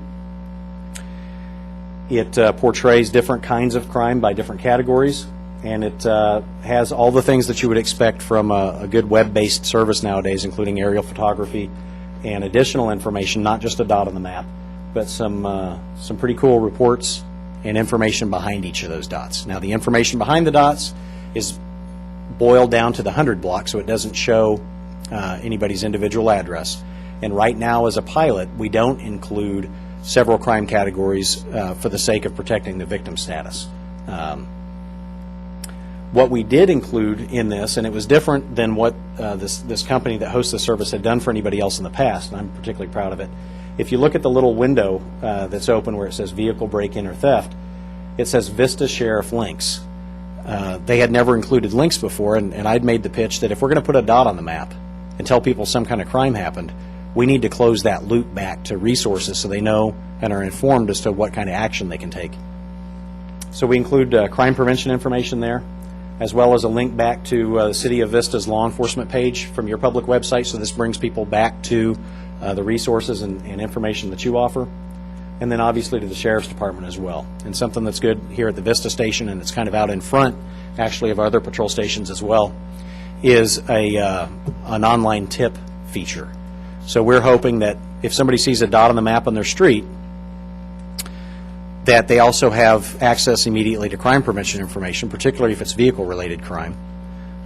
It portrays different kinds of crime by different categories, and it has all the things that you would expect from a good web-based service nowadays, including aerial photography and additional information, not just a dot on the map, but some pretty cool reports and information behind each of those dots. Now, the information behind the dots is boiled down to the 100 block, so it doesn't show anybody's individual address. And right now, as a pilot, we don't include several crime categories for the sake of protecting the victim status. What we did include in this, and it was different than what this company that hosts the service had done for anybody else in the past, and I'm particularly proud of it. If you look at the little window that's open where it says vehicle break-in or theft, it says Vista Sheriff links. They had never included links before, and I'd made the pitch that if we're going to put a dot on the map and tell people some kind of crime happened, we need to close that loop back to resources so they know and are informed as to what kind of action they can take. So we include crime prevention information there, as well as a link back to the City of Vista's law enforcement page from your public website, so this brings people back to the resources and information that you offer, and then obviously to the Sheriff's Department as well. And something that's good here at the Vista station, and it's kind of out in front actually of other patrol stations as well, is an online tip feature. So we're hoping that if somebody sees a dot on the map on their street, that they also have access immediately to crime prevention information, particularly if it's vehicle-related crime,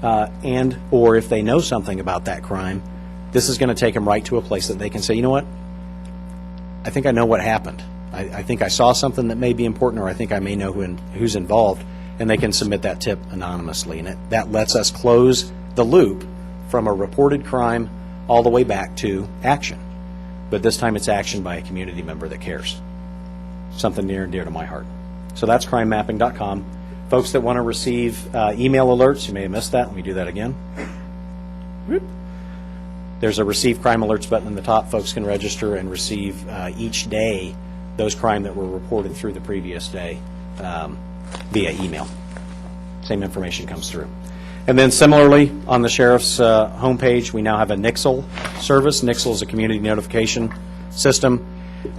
and or if they know something about that crime, this is going to take them right to a place that they can say, you know what, I think I know what happened. I think I saw something that may be important, or I think I may know who's involved, and they can submit that tip anonymously. And that lets us close the loop from a reported crime all the way back to action. But this time it's action by a community member that cares. Something near and dear to my heart. So that's crimemapping.com. Folks that want to receive email alerts, you may have missed that. Let me do that again. Whoop. There's a Receive Crime Alerts button in the top. Folks can register and receive each day those crime that were reported through the previous day via email. Same information comes through. And then similarly, on the Sheriff's homepage, we now have a Nixle service. Nixle is a community notification system.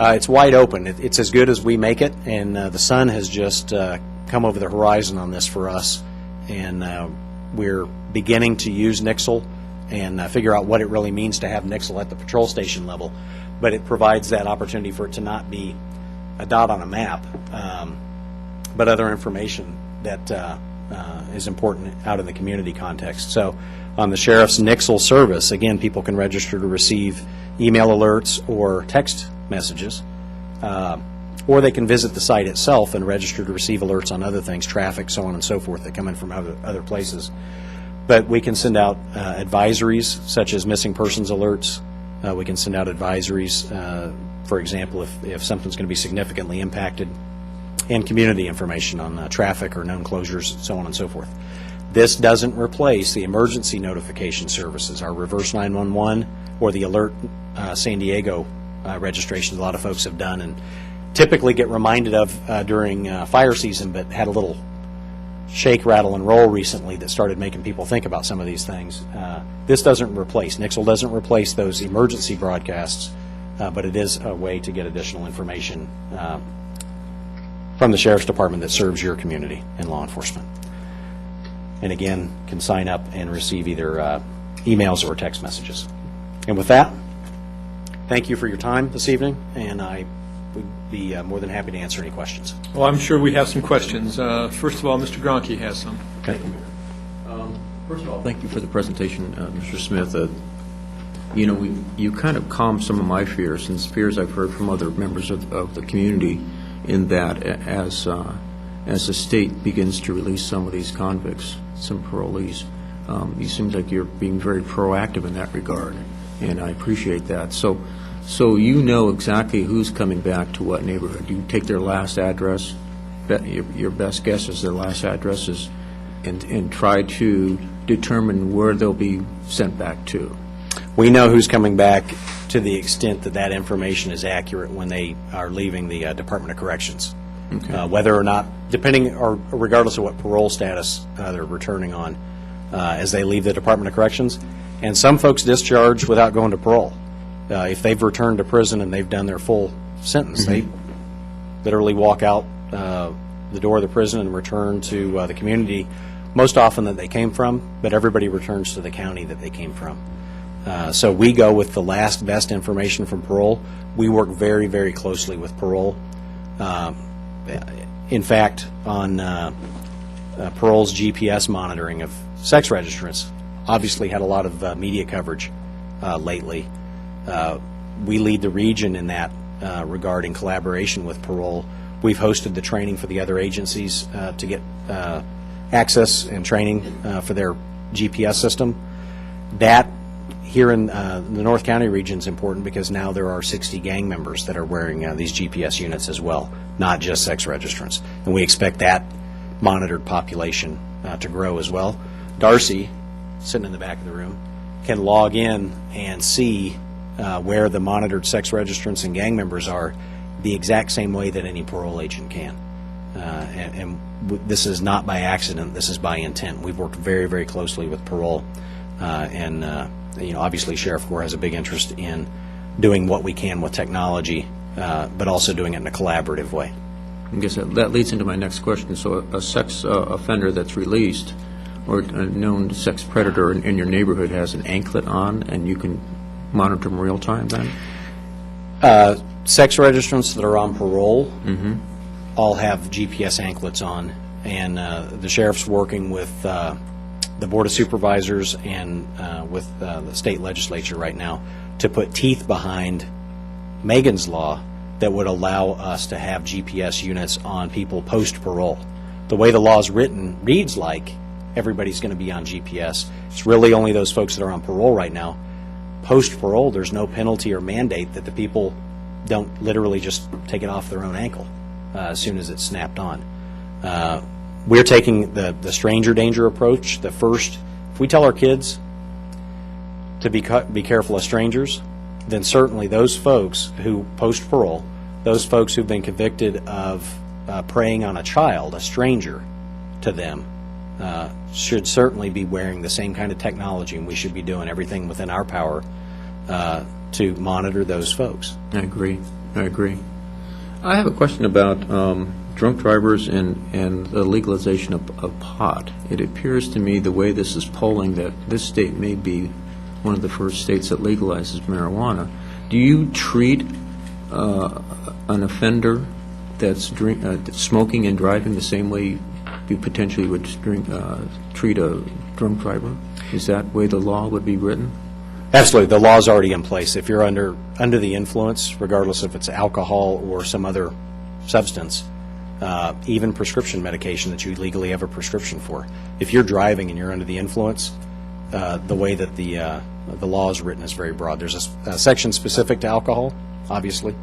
It's wide open. It's as good as we make it, and the sun has just come over the horizon on this for us, and we're beginning to use Nixle and figure out what it really means to have Nixle at the patrol station level. But it provides that opportunity for it to not be a dot on a map, but other information that is important out in the community context. So on the Sheriff's Nixle service, again, people can register to receive email alerts or text messages, or they can visit the site itself and register to receive alerts on other things, traffic, so on and so forth, that come in from other places. But we can send out advisories, such as missing persons alerts. We can send out advisories, for example, if something's going to be significantly impacted, and community information on traffic or known closures, so on and so forth. This doesn't replace the emergency notification services, our Reverse 911 or the Alert San Diego registrations a lot of folks have done and typically get reminded of during fire season, but had a little shake, rattle, and roll recently that started making people think about some of these things. This doesn't replace, Nixle doesn't replace those emergency broadcasts, but it is a way to get additional information from the Sheriff's Department that serves your community and law enforcement. And again, can sign up and receive either emails or text messages. And with that, thank you for your time this evening, and I would be more than happy to answer any questions. Well, I'm sure we have some questions. First of all, Mr. Gronke has some. Okay. First of all, thank you for the presentation, Mr. Smith. You kind of calmed some of my fears, and fears I've heard from other members of the community, in that as the state begins to release some of these convicts, some parolees, it seems like you're being very proactive in that regard, and I appreciate that. So you know exactly who's coming back to what neighborhood. You take their last address, your best guess is their last addresses, and try to determine where they'll be sent back to. We know who's coming back to the extent that that information is accurate when they are leaving the Department of Corrections. Okay. Whether or not, depending or regardless of what parole status they're returning on as they leave the Department of Corrections. And some folks discharge without going to parole. If they've returned to prison and they've done their full sentence, they literally walk out the door of the prison and return to the community most often that they came from, but everybody returns to the county that they came from. So we go with the last best information from parole. We work very, very closely with parole. In fact, on parole's GPS monitoring of sex registrants, obviously had a lot of media coverage lately. We lead the region in that regarding collaboration with parole. We've hosted the training for the other agencies to get access and training for their GPS system. That here in the North County region is important because now there are 60 gang members that are wearing these GPS units as well, not just sex registrants. And we expect that monitored population to grow as well. Darcy, sitting in the back of the room, can log in and see where the monitored sex registrants and gang members are the exact same way that any parole agent can. And this is not by accident, this is by intent. We've worked very, very closely with parole, and obviously Sheriff Corps has a big interest in doing what we can with technology, but also doing it in a collaborative way. I guess that leads into my next question. So a sex offender that's released, or a known sex predator in your neighborhood has an anklet on, and you can monitor them real time then? Sex registrants that are on parole all have GPS anklets on, and the sheriff's working with the Board of Supervisors and with the state legislature right now to put teeth behind Megan's Law that would allow us to have GPS units on people post-parole. The way the law is written reads like everybody's going to be on GPS. It's really only those folks that are on parole right now. Post-parole, there's no penalty or mandate that the people don't literally just take it off their own ankle as soon as it's snapped on. We're taking the stranger danger approach. The first, if we tell our kids to be careful of strangers, then certainly those folks who post-parole, those folks who've been convicted of preying on a child, a stranger to them, should certainly be wearing the same kind of technology, and we should be doing everything within our power to monitor those folks. I agree. I have a question about drunk drivers and the legalization of pot. It appears to me, the way this is polling, that this state may be one of the first states that legalizes marijuana. Do you treat an offender that's smoking and driving the same way you potentially would treat a drunk driver? Is that the way the law would be written? Absolutely. The law's already in place. If you're under the influence, regardless if it's alcohol or some other substance, even prescription medication that you legally have a prescription for, if you're driving and you're under the influence, the way that the law is written is very broad. There's a section specific to alcohol, obviously,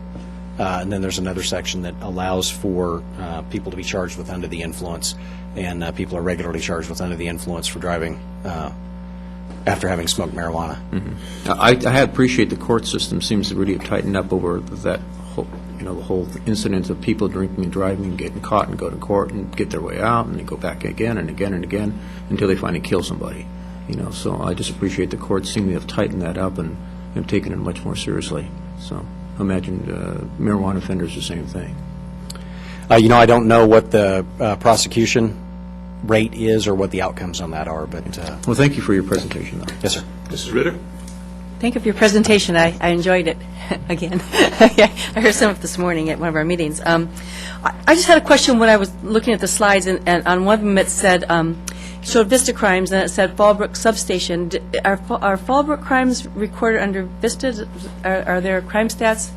and then there's another section that allows for people to be charged with under the influence, and people are regularly charged with under the influence for driving after having smoked marijuana. I appreciate the court system seems to really have tightened up over that whole, the whole incident of people drinking and driving and getting caught and go to court and get their way out and they go back again and again and again until they finally kill somebody. So I just appreciate the courts seem to have tightened that up and have taken it much more seriously. So I imagine marijuana offenders the same thing. I don't know what the prosecution rate is or what the outcomes on that are, but Well, thank you for your presentation, though. yes, sir. Mrs. Ritter? Thank you for your presentation. I enjoyed it, again. I heard some of it this morning at one of our meetings. I just had a question when I was looking at the slides, and on one of them it said, showed Vista crimes, and it said Fallbrook Substation. Are Fallbrook crimes recorded under Vista? Are there crime stats?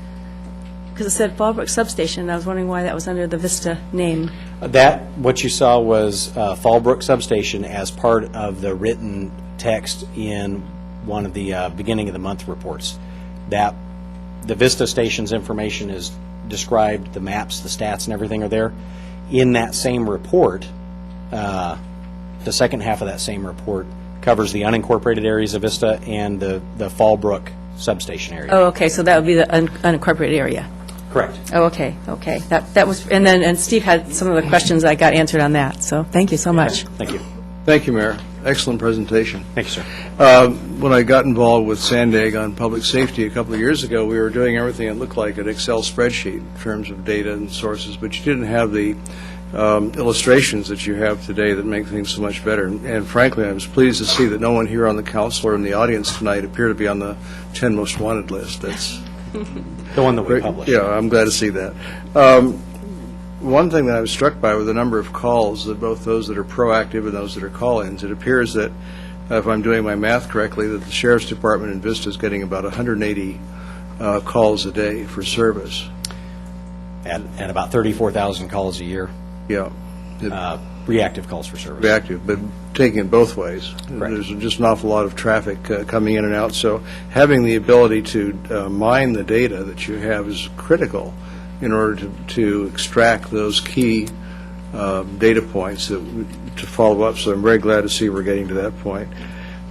Because it said Fallbrook Substation, and I was wondering why that was under the Vista name. What you saw was Fallbrook Substation as part of the written text in one of the beginning of the month reports. That the Vista Station's information is described, the maps, the stats, and everything are there. In that same report, the second half of that same report covers the unincorporated areas of Vista and the Fallbrook Substation area. Oh, okay, so that would be the unincorporated area. Correct. Oh, okay. That was, and Steve had some of the questions I got answered on that, so thank you so much. Thank you. Thank you, Mayor. Excellent presentation. Thank you, sir. When I got involved with Sandag on public safety a couple of years ago, we were doing everything that looked like an Excel spreadsheet in terms of data and sources, but you didn't have the illustrations that you have today that make things so much better. And frankly, I was pleased to see that no one here on the council or in the audience tonight appear to be on the 10 most wanted list. That's The one that we published. Yeah, I'm glad to see that. One thing that I was struck by were the number of calls, that both those that are proactive and those that are call-ins. It appears that, if I'm doing my math correctly, that the Sheriff's Department in Vista is getting about 180 calls a day for service. And about 34,000 calls a year, Yeah. reactive calls for service. Reactive, but taking it both ways. Correct. There's just an awful lot of traffic coming in and out, so having the ability to mine the data that you have is critical in order to extract those key data points to follow up, so I'm very glad to see we're getting to that point.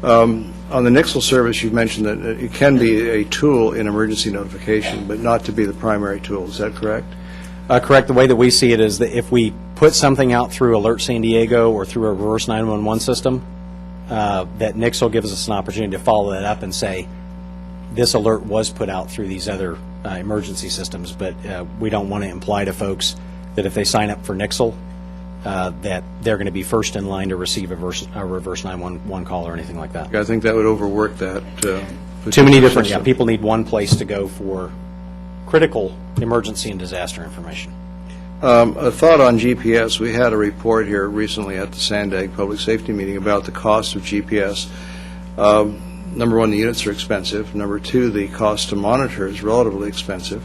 On the Nixle service, you mentioned that it can be a tool in emergency notification, but not to be the primary tool. Is that correct? Correct. The way that we see it is that if we put something out through Alert San Diego or through a reverse 911 system, that Nixle gives us an opportunity to follow that up and say, this alert was put out through these other emergency systems, but we don't want to imply to folks that if they sign up for Nixle, that they're going to be first in line to receive a reverse 911 call or anything like that. I think that would overwork that. Too many different, yeah, people need one place to go for critical emergency and disaster information. A thought on GPS. We had a report here recently at the Sandag Public Safety meeting about the cost of GPS. Number one, the units are expensive. Number two, the cost to monitor is relatively expensive.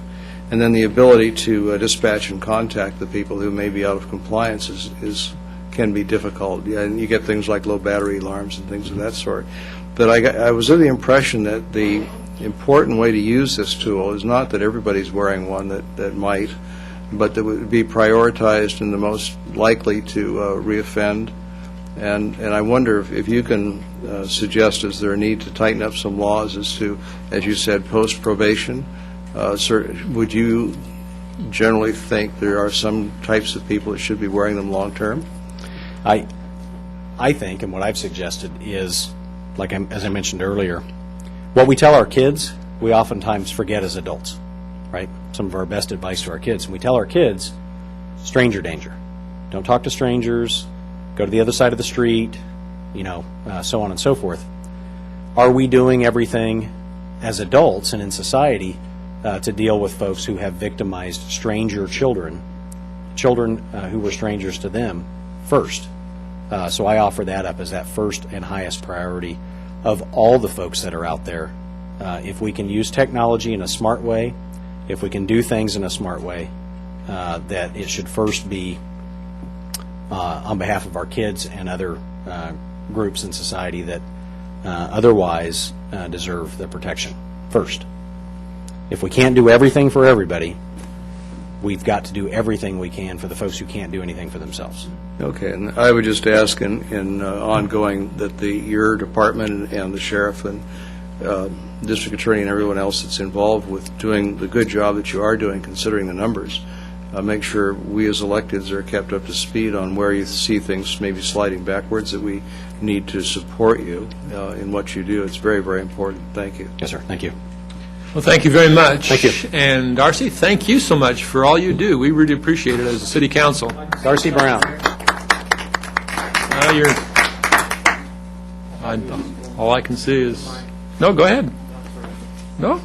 And then the ability to dispatch and contact the people who may be out of compliance can be difficult. And you get things like low battery alarms and things of that sort. But I was of the impression that the important way to use this tool is not that everybody's wearing one that might, but that would be prioritized and the most likely to reoffend. And I wonder if you can suggest, is there a need to tighten up some laws as to, as you said, post-probation? Would you generally think there are some types of people that should be wearing them long-term? I think, and what I've suggested is, as I mentioned earlier, what we tell our kids, we oftentimes forget as adults, right? Some of our best advice to our kids. And we tell our kids, stranger danger. Don't talk to strangers. Go to the other side of the street, so on and so forth. Are we doing everything as adults and in society to deal with folks who have victimized stranger children who were strangers to them first. So I offer that up as that first and highest priority of all the folks that are out there. If we can use technology in a smart way, if we can do things in a smart way, that it should first be on behalf of our kids and other groups in society that otherwise deserve the protection first. If we can't do everything for everybody, we've got to do everything we can for the folks who can't do anything for themselves. Okay, and I would just ask in ongoing that your department and the sheriff and district attorney and everyone else that's involved with doing the good job that you are doing, considering the numbers, make sure we as electeds are kept up to speed on where you see things maybe sliding backwards, that we need to support you in what you do. It's very, very important. Thank you. Yes, sir. Thank you. Well, thank you very much. Thank you. And Darcy, thank you so much for all you do. We really appreciate it as a city council. Darcy Brown. All I can see is, no, go ahead. No?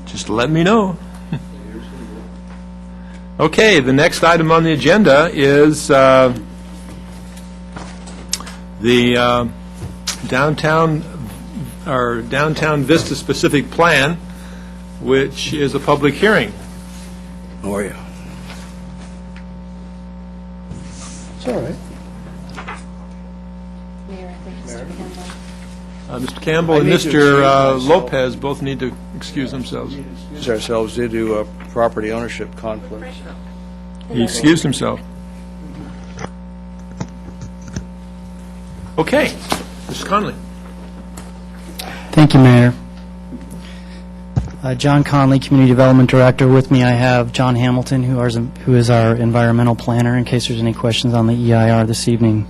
Just let me know. Okay, the next item on the agenda is the downtown Vista specific plan, which is a public hearing. How are you? It's all right. Mr. Campbell and I need to Mr. excuse myself. Lopez both need to excuse themselves. Excuse ourselves due to a property ownership conflict. He excused himself. Okay, Mr. Conley. Thank you, Mayor. John Conley, Community Development Director. With me, I have John Hamilton, who is our environmental planner, in case there's any questions on the EIR this evening.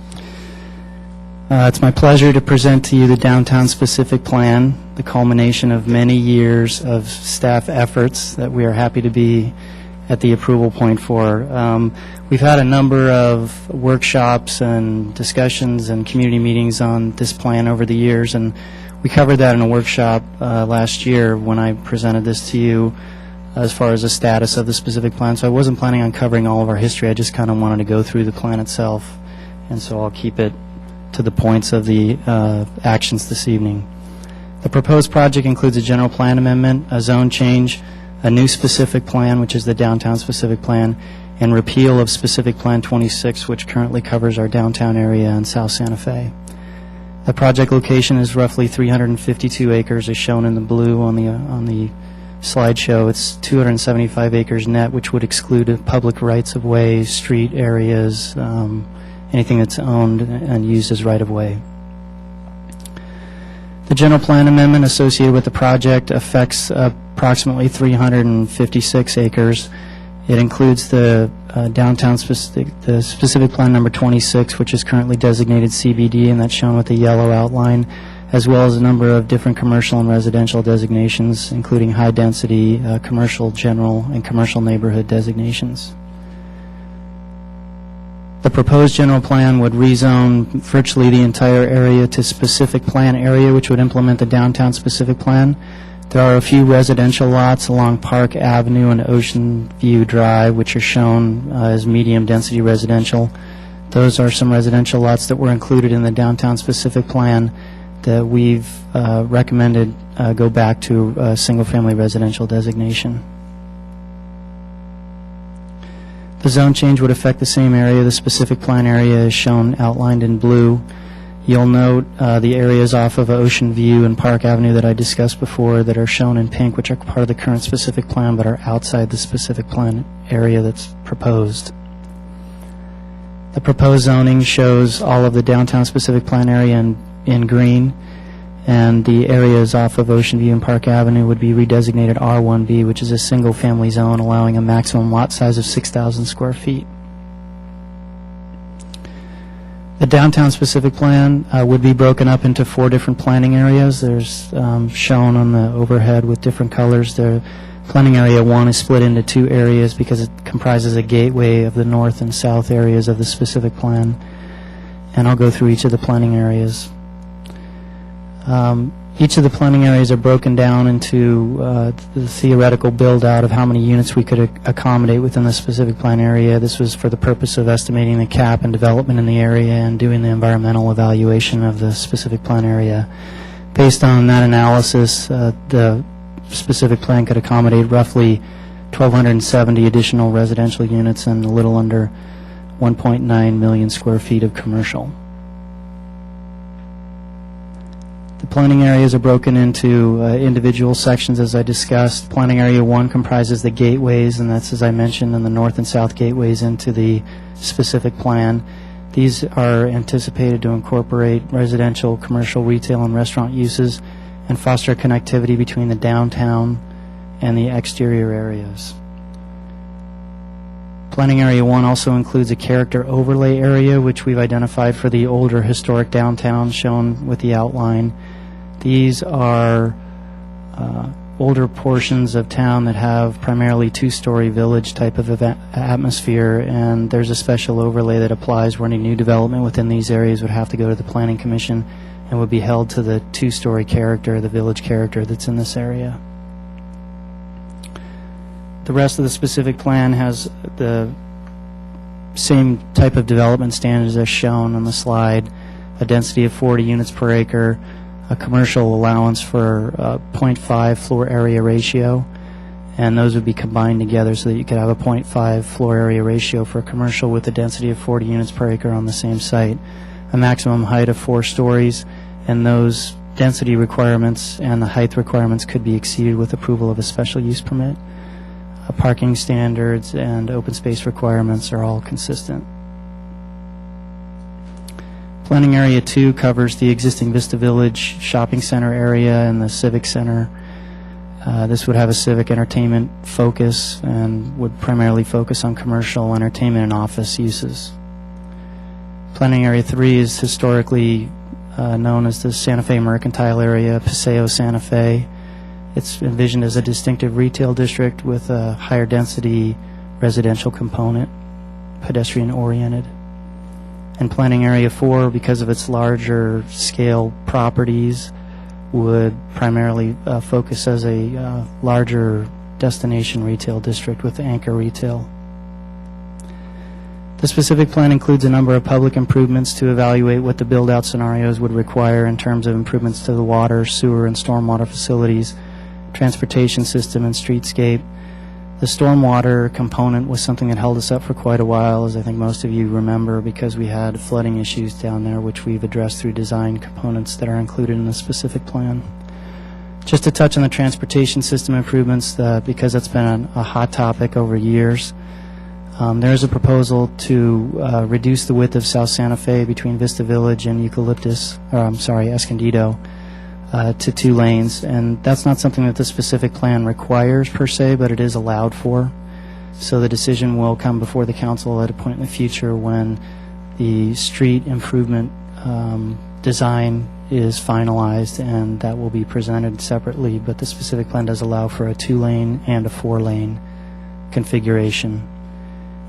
It's my pleasure to present to you the downtown specific plan, the culmination of many years of staff efforts that we are happy to be at the approval point for. We've had a number of workshops and discussions and community meetings on this plan over the years, and we covered that in a workshop last year when I presented this to you as far as the status of the specific plan. So I wasn't planning on covering all of our history. I just kind of wanted to go through the plan itself, and so I'll keep it to the points of the actions this evening. The proposed project includes a general plan amendment, a zone change, a new specific plan, which is the downtown specific plan, and repeal of specific plan 26, which currently covers our downtown area in South Santa Fe. The project location is roughly 352 acres, as shown in the blue on the slideshow. It's 275 acres net, which would exclude public rights-of-way, street areas, anything that's owned and used as right-of-way. The general plan amendment associated with the project affects approximately 356 acres. It includes the specific plan number 26, which is currently designated CBD, and that's shown with the yellow outline, as well as a number of different commercial and residential designations, including high-density, commercial, general, and commercial neighborhood designations. The proposed general plan would rezone virtually the entire area to specific plan area, which would implement the downtown specific plan. There are a few residential lots along Park Avenue and Ocean View Drive, which are shown as medium-density residential. Those are some residential lots that were included in the downtown specific plan that we've recommended go back to a single-family residential designation. The zone change would affect the same area. The specific plan area is shown outlined in blue. You'll note the areas off of Ocean View and Park Avenue that I discussed before that are shown in pink, which are part of the current specific plan but are outside the specific plan area that's proposed. The proposed zoning shows all of the downtown specific plan area in green, and the areas off of Ocean View and Park Avenue would be redesignated R1B, which is a single-family zone allowing a maximum lot size of 6,000 square feet. The downtown specific plan would be broken up into 4 different planning areas. There's shown on the overhead with different colors. The planning area 1 is split into 2 areas because it comprises a gateway of the north and south areas of the specific plan. And I'll go through each of the planning areas. Each of the planning areas are broken down into the theoretical build-out of how many units we could accommodate within the specific plan area. This was for the purpose of estimating the cap and development in the area and doing the environmental evaluation of the specific plan area. Based on that analysis, the specific plan could accommodate roughly 1,270 additional residential units and a little under 1.9 million square feet of commercial. The planning areas are broken into individual sections, as I discussed. Planning Area 1 comprises the gateways, and that's, as I mentioned, in the north and south gateways into the specific plan. These are anticipated to incorporate residential, commercial, retail, and restaurant uses and foster connectivity between the downtown and the exterior areas. Planning Area 1 also includes a character overlay area, which we've identified for the older historic downtown shown with the outline. These are older portions of town that have primarily two-story village type of atmosphere, and there's a special overlay that applies where any new development within these areas would have to go to the Planning Commission and would be held to the two-story character, the village character that's in this area. The rest of the specific plan has the same type of development standards as shown on the slide, a density of 40 units per acre, a commercial allowance for 0.5 floor area ratio, and those would be combined together so that you could have a 0.5 floor area ratio for a commercial with a density of 40 units per acre on the same site, a maximum height of 4 stories, and those density requirements and the height requirements could be exceeded with approval of a special use permit. Parking standards and open space requirements are all consistent. Planning Area 2 covers the existing Vista Village shopping center area and the Civic Center. This would have a civic entertainment focus and would primarily focus on commercial, entertainment, and office uses. Planning Area 3 is historically known as the Santa Fe Mercantile Area, Paseo Santa Fe. It's envisioned as a distinctive retail district with a higher density residential component, pedestrian-oriented. And Planning Area 4, because of its larger scale properties, would primarily focus as a larger destination retail district with anchor retail. The specific plan includes a number of public improvements to evaluate what the build-out scenarios would require in terms of improvements to the water, sewer, and stormwater facilities, transportation system, and streetscape. The stormwater component was something that held us up for quite a while, as I think most of you remember, because we had flooding issues down there, which we've addressed through design components that are included in the specific plan. Just to touch on the transportation system improvements, because that's been a hot topic over years, there is a proposal to reduce the width of South Santa Fe between Vista Village and Escondido to 2 lanes, and that's not something that the specific plan requires per se, but it is allowed for. So the decision will come before the council at a point in the future when the street improvement design is finalized, and that will be presented separately, but the specific plan does allow for a 2-lane and a 4-lane configuration.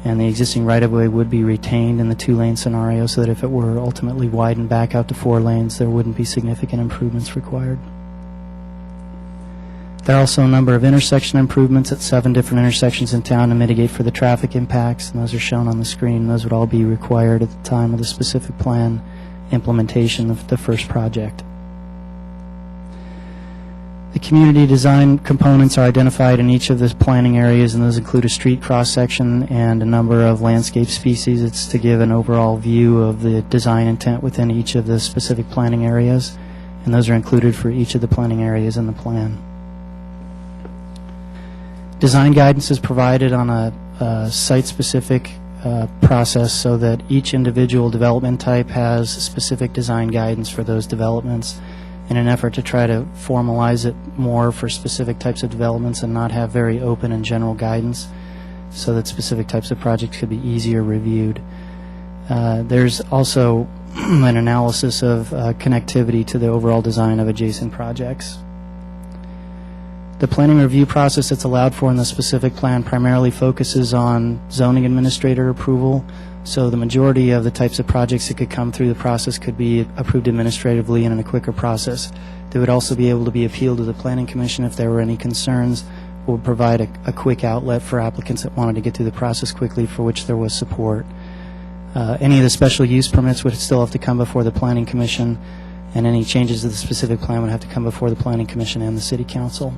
And the existing right-of-way would be retained in the 2-lane scenario so that if it were ultimately widened back out to 4 lanes, there wouldn't be significant improvements required. There are also a number of intersection improvements at 7 different intersections in town to mitigate for the traffic impacts, and those are shown on the screen. Those would all be required at the time of the specific plan implementation of the first project. The community design components are identified in each of the planning areas, and those include a street cross-section and a number of landscape species. It's to give an overall view of the design intent within each of the specific planning areas, and those are included for each of the planning areas in the plan. Design guidance is provided on a site-specific process so that each individual development type has specific design guidance for those developments, in an effort to try to formalize it more for specific types of developments and not have very open and general guidance so that specific types of projects could be easier reviewed. There's also an analysis of connectivity to the overall design of adjacent projects. The planning review process that's allowed for in the specific plan primarily focuses on zoning administrator approval So the majority of the types of projects that could come through the process could be approved administratively and in a quicker process. They would also be able to be appealed to the Planning Commission if there were any concerns, or would provide a quick outlet for applicants that wanted to get through the process quickly, for which there was support. Any of the special use permits would still have to come before the Planning Commission, and any changes to the specific plan would have to come before the Planning Commission and the City Council.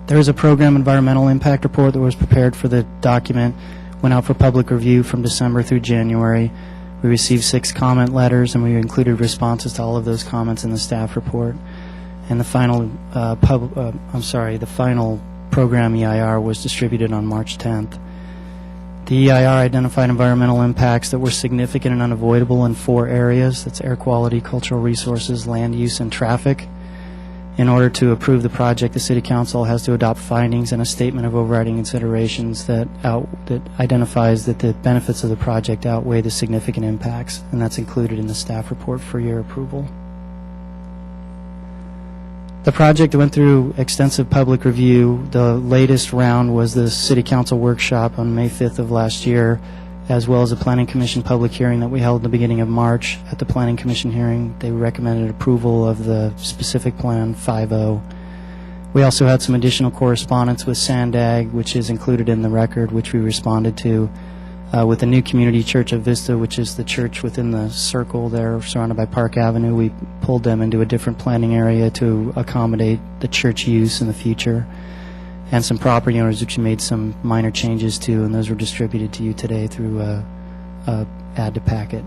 There is a program environmental impact report that was prepared for the document, went out for public review from December through January. We received 6 comment letters, and we included responses to all of those comments in the staff report. And the final the final program EIR was distributed on March 10th. The EIR identified environmental impacts that were significant and unavoidable in 4 areas. That's air quality, cultural resources, land use, and traffic. In order to approve the project, the City Council has to adopt findings and a statement of overriding considerations that identifies that the benefits of the project outweigh the significant impacts, and that's included in the staff report for your approval. The project went through extensive public review. The latest round was the City Council workshop on May 5th of last year, as well as a Planning Commission public hearing that we held at the beginning of March. At the Planning Commission hearing, they recommended approval of the specific plan 5.0. We also had some additional correspondence with Sandag, which is included in the record, which we responded to, with the New Community Church of Vista, which is the church within the circle there surrounded by Park Avenue. We pulled them into a different planning area to accommodate the church use in the future. And some property owners which we made some minor changes to, and those were distributed to you today through add to packet.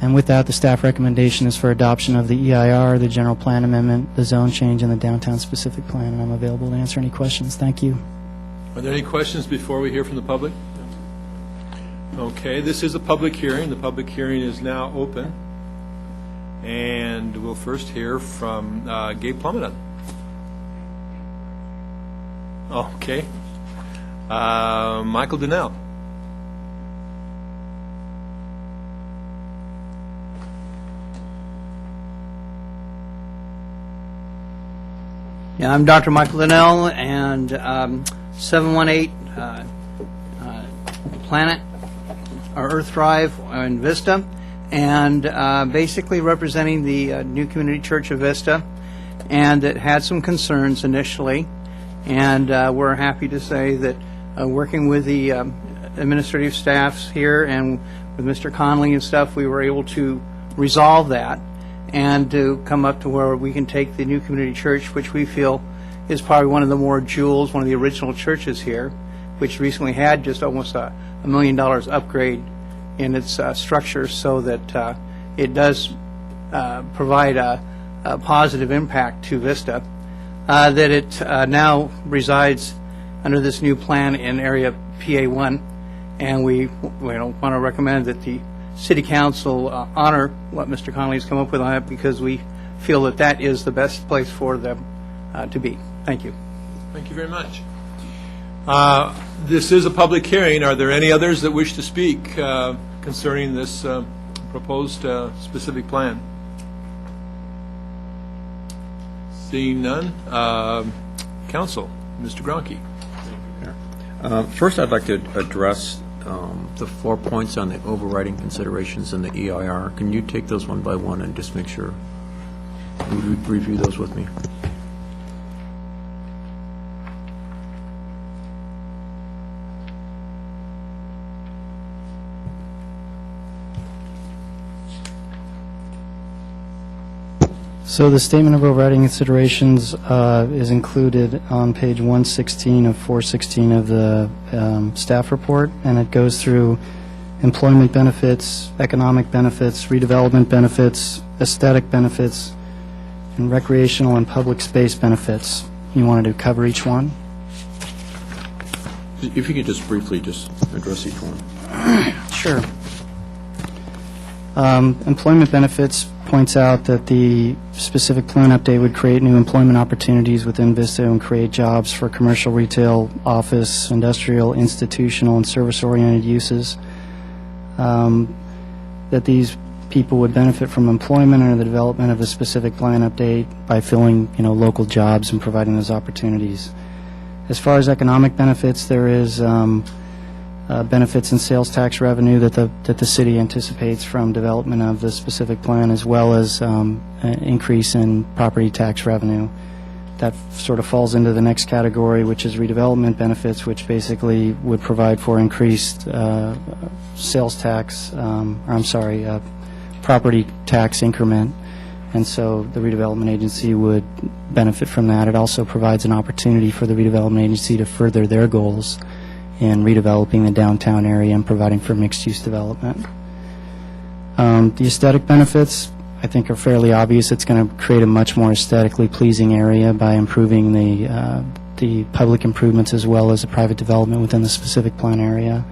And with that, the staff recommendation is for adoption of the EIR, the general plan amendment, the zone change, and the downtown specific plan, and I'm available to answer any questions. Thank you. Are there any questions before we hear from the public? Okay, this is a public hearing. The public hearing is now open. And we'll first hear from Gabe Plummeton. Okay. Michael Donnell. Yeah, I'm Dr. Michael Donnell, and 718 Planet, or Earth Drive in Vista, and basically representing the New Community Church of Vista, and it had some concerns initially. And we're happy to say that working with the administrative staffs here and with Mr. Conley and stuff, we were able to resolve that and to come up to where we can take the New Community Church, which we feel is probably one of the more jewels, one of the original churches here, which recently had just almost $1 million upgrade in its structure, so that it does provide a positive impact to Vista. That it now resides under this new plan in area PA1, and we want to recommend that the City Council honor what Mr. Conley has come up with on it, because we feel that that is the best place for them to be. Thank you. Thank you very much. This is a public hearing. Are there any others that wish to speak concerning this proposed specific plan? Seeing none, Council, Mr. Gronke. First, I'd like to address the 4 points on the overriding considerations in the EIR. Can you take those one by one and just make sure you review those with me? So the statement of overriding considerations is included on page 116 of 416 of the staff report, and it goes through employment benefits, economic benefits, redevelopment benefits, aesthetic benefits, and recreational and public space benefits. You wanted to cover each one? If you could just briefly just address each one. Sure. Employment benefits points out that the specific plan update would create new employment opportunities within Vista and create jobs for commercial, retail, office, industrial, institutional, and service-oriented uses. That these people would benefit from employment or the development of a specific plan update by filling, local jobs and providing those opportunities. As far as economic benefits, there is benefits in sales tax revenue that the city anticipates from development of the specific plan, as well as an increase in property tax revenue. That sort of falls into the next category, which is redevelopment benefits, which basically would provide for increased sales tax, property tax increment, and so the redevelopment agency would benefit from that. It also provides an opportunity for the redevelopment agency to further their goals in redeveloping the downtown area and providing for mixed-use development. The aesthetic benefits, I think, are fairly obvious. It's going to create a much more aesthetically pleasing area by improving the public improvements as well as the private development within the specific plan area.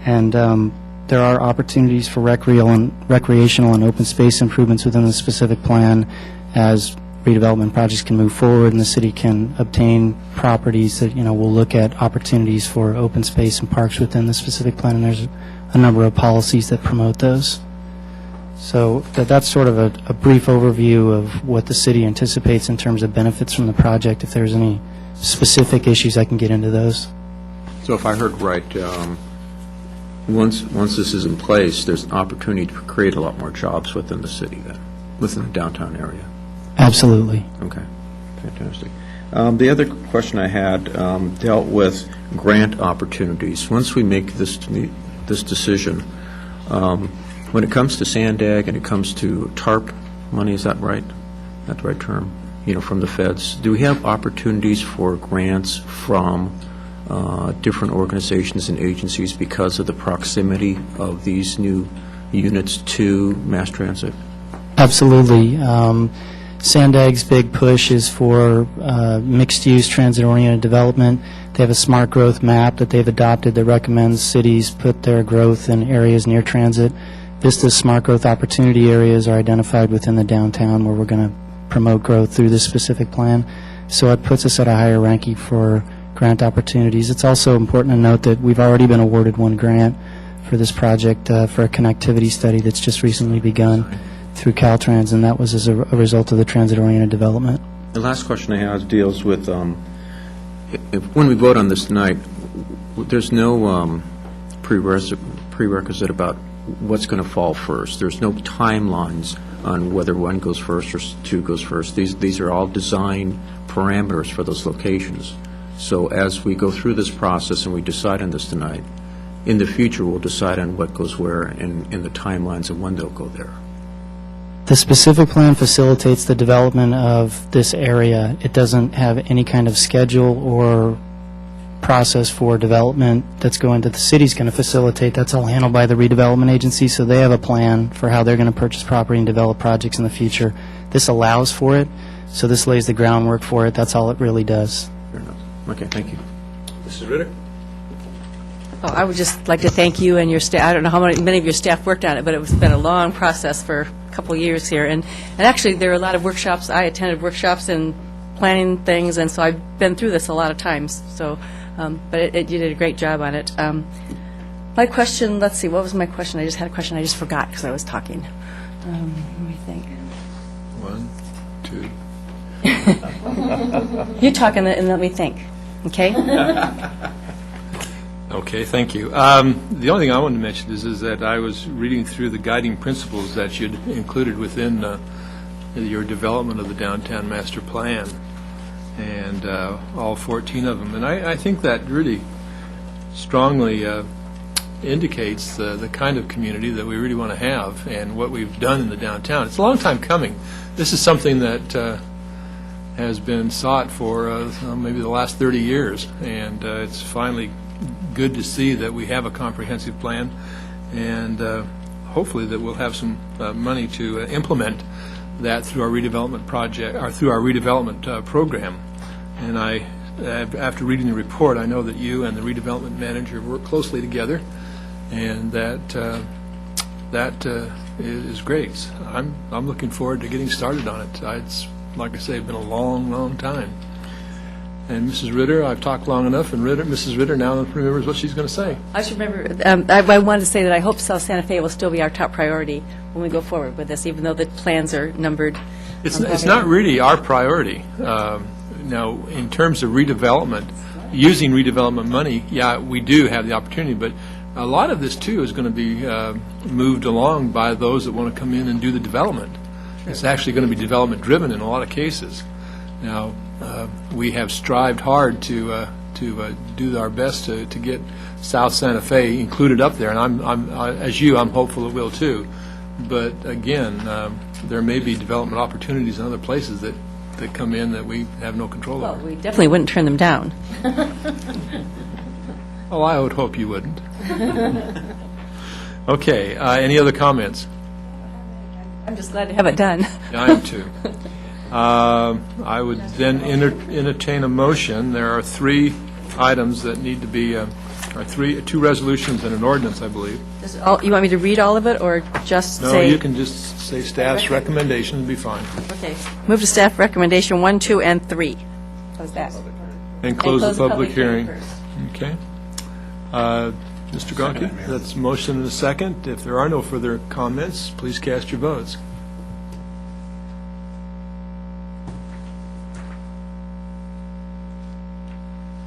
And there are opportunities for recreational and open space improvements within the specific plan as redevelopment projects can move forward and the city can obtain properties that, will look at opportunities for open space and parks within the specific plan, and there's a number of policies that promote those. So that's sort of a brief overview of what the city anticipates in terms of benefits from the project. If there's any specific issues, I can get into those. So if I heard right, once this is in place, there's an opportunity to create a lot more jobs within the city then, within the downtown area. Absolutely. Okay, fantastic. The other question I had dealt with grant opportunities. Once we make this decision, when it comes to Sandag and it comes to TARP money, is that right? That's the right term? From the feds. Do we have opportunities for grants from different organizations and agencies because of the proximity of these new units to mass transit? Absolutely. Sandag's big push is for mixed-use, transit-oriented development. They have a smart growth map that they've adopted that recommends cities put their growth in areas near transit. Vista's smart growth opportunity areas are identified within the downtown where we're going to promote growth through this specific plan. So it puts us at a higher ranking for grant opportunities. It's also important to note that we've already been awarded one grant for this project for a connectivity study that's just recently begun through Caltrans, and that was as a result of the transit-oriented development. The last question I have deals with, when we vote on this tonight, there's no prerequisite about what's going to fall first. There's no timelines on whether one goes first or two goes first. These are all design parameters for those locations. So as we go through this process and we decide on this tonight, in the future we'll decide on what goes where and in the timelines of when they'll go there. The specific plan facilitates the development of this area. It doesn't have any kind of schedule or process for development that's going to the city's going to facilitate. That's all handled by the redevelopment agency, so they have a plan for how they're going to purchase property and develop projects in the future. This allows for it, so this lays the groundwork for it. That's all it really does. Fair enough. Okay, thank you. Mrs. Ritter? Well, I would just like to thank you and your staff. I don't know how many of your staff worked on it, but it's been a long process for a couple of years here. And actually, there are a lot of workshops. I attended workshops and planning things, and so I've been through this a lot of times. So, but you did a great job on it. My question, let's see, what was my question? I just had a question. I just forgot because I was talking. Let me think. 1, 2. You talk and let me think, okay? Okay, thank you. The only thing I wanted to mention is that I was reading through the guiding principles that you'd included within your development of the downtown master plan, and all 14 of them. And I think that really strongly indicates the kind of community that we really want to have and what we've done in the downtown. It's a long time coming. This is something that has been sought for maybe the last 30 years, and it's finally good to see that we have a comprehensive plan, and hopefully that we'll have some money to implement that through our redevelopment project, or through our redevelopment program. And after reading the report, I know that you and the redevelopment manager work closely together, and that is great. So I'm looking forward to getting started on it. It's, like I say, been a long, long time. And Mrs. Ritter, I've talked long enough, and Mrs. Ritter now remembers what she's going to say. I should remember, I wanted to say that I hope South Santa Fe will still be our top priority when we go forward with this, even though the plans are numbered. It's not really our priority. Now, in terms of redevelopment, using redevelopment money, yeah, we do have the opportunity, but a lot of this, too, is going to be moved along by those that want to come in and do the development. It's actually going to be development-driven in a lot of cases. Now, we have strived hard to do our best to get South Santa Fe included up there, and I'm hopeful it will, too. But again, there may be development opportunities in other places that come in that we have no control Well, over. we definitely wouldn't turn them down. Oh, I would hope you wouldn't. Okay, any other comments? I'm just glad to have it done. Yeah, I am too. I would then entertain a motion. There are 3 items that need to be, two resolutions and an ordinance, I believe. You want me to read all of it, or just No, say? you can just say staff's recommendation and be fine. Okay. Move to staff recommendation 1, 2, and 3. How's that? And close the public hearing. first. Okay. Mr. Gonky, that's motion and a second. If there are no further comments, please cast your votes.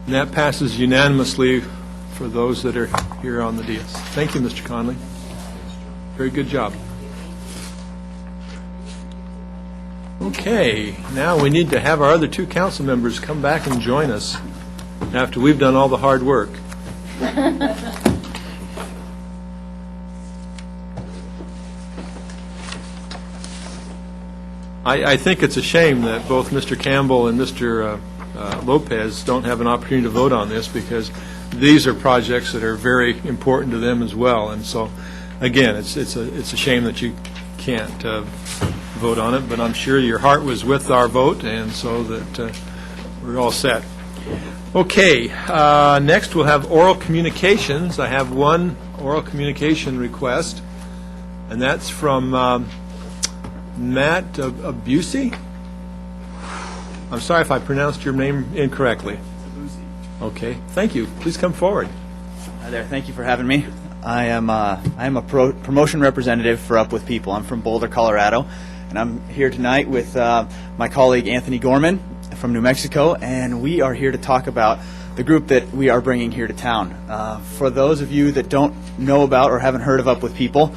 And that passes unanimously for those that are here on the dais. Thank you, Mr. Conley. Very good job. Okay, now we need to have our other 2 council members come back and join us after we've done all the hard work. I think it's a shame that both Mr. Campbell and Mr. Lopez don't have an opportunity to vote on this, because these are projects that are very important to them as well. And so, again, it's a shame that you can't vote on it, but I'm sure your heart was with our vote, and so that we're all set. Okay, next we'll have oral communications. I have one oral communication request, and that's from Matt Abusey. I'm sorry if I pronounced your name incorrectly. Okay, thank you. Please come forward. Hi there. Thank you for having me. I am a promotion representative for Up With People. I'm from Boulder, Colorado, and I'm here tonight with my colleague Anthony Gorman from New Mexico, and we are here to talk about the group that we are bringing here to town. For those of you that don't know about or haven't heard of Up With People,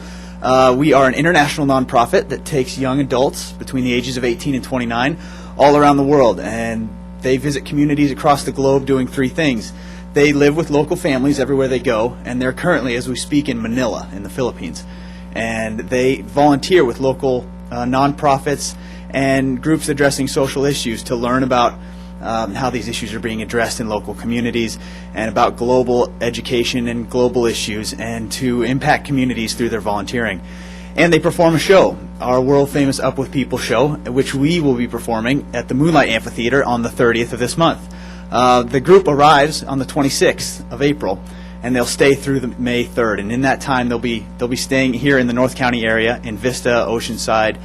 we are an international nonprofit that takes young adults between the ages of 18 and 29 all around the world, and they visit communities across the globe doing 3 things. They live with local families everywhere they go, and they're currently, as we speak, in Manila in the Philippines. And they volunteer with local nonprofits and groups addressing social issues to learn about how these issues are being addressed in local communities, and about global education and global issues, and to impact communities through their volunteering. And they perform a show, our world-famous Up With People show, which we will be performing at the Moonlight Amphitheater on the 30th of this month. The group arrives on the 26th of April, and they'll stay through the May 3rd. And in that time, they'll be staying here in the North County area, in Vista, Oceanside,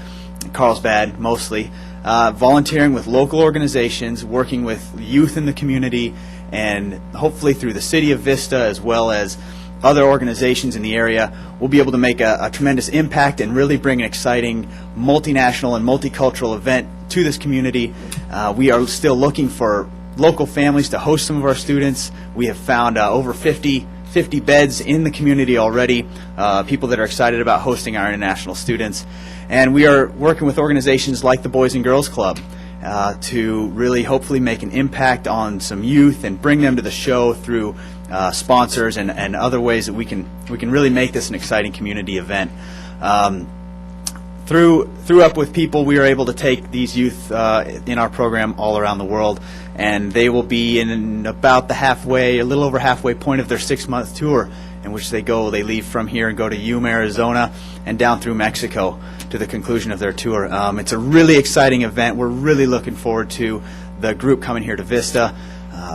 Carlsbad mostly, volunteering with local organizations, working with youth in the community, and hopefully through the city of Vista as well as other organizations in the area, we'll be able to make a tremendous impact and really bring an exciting multinational and multicultural event to this community. We are still looking for local families to host some of our students. We have found over 50 beds in the community already, people that are excited about hosting our international students. And we are working with organizations like the Boys and Girls Club to really hopefully make an impact on some youth and bring them to the show through sponsors and other ways that we can really make this an exciting community event. Through Up With People, we are able to take these youth in our program all around the world, and they will be in about a little over halfway point of their 6-month tour, in which they leave from here and go to Yuma, Arizona, and down through Mexico to the conclusion of their tour. It's a really exciting event. We're really looking forward to the group coming here to Vista.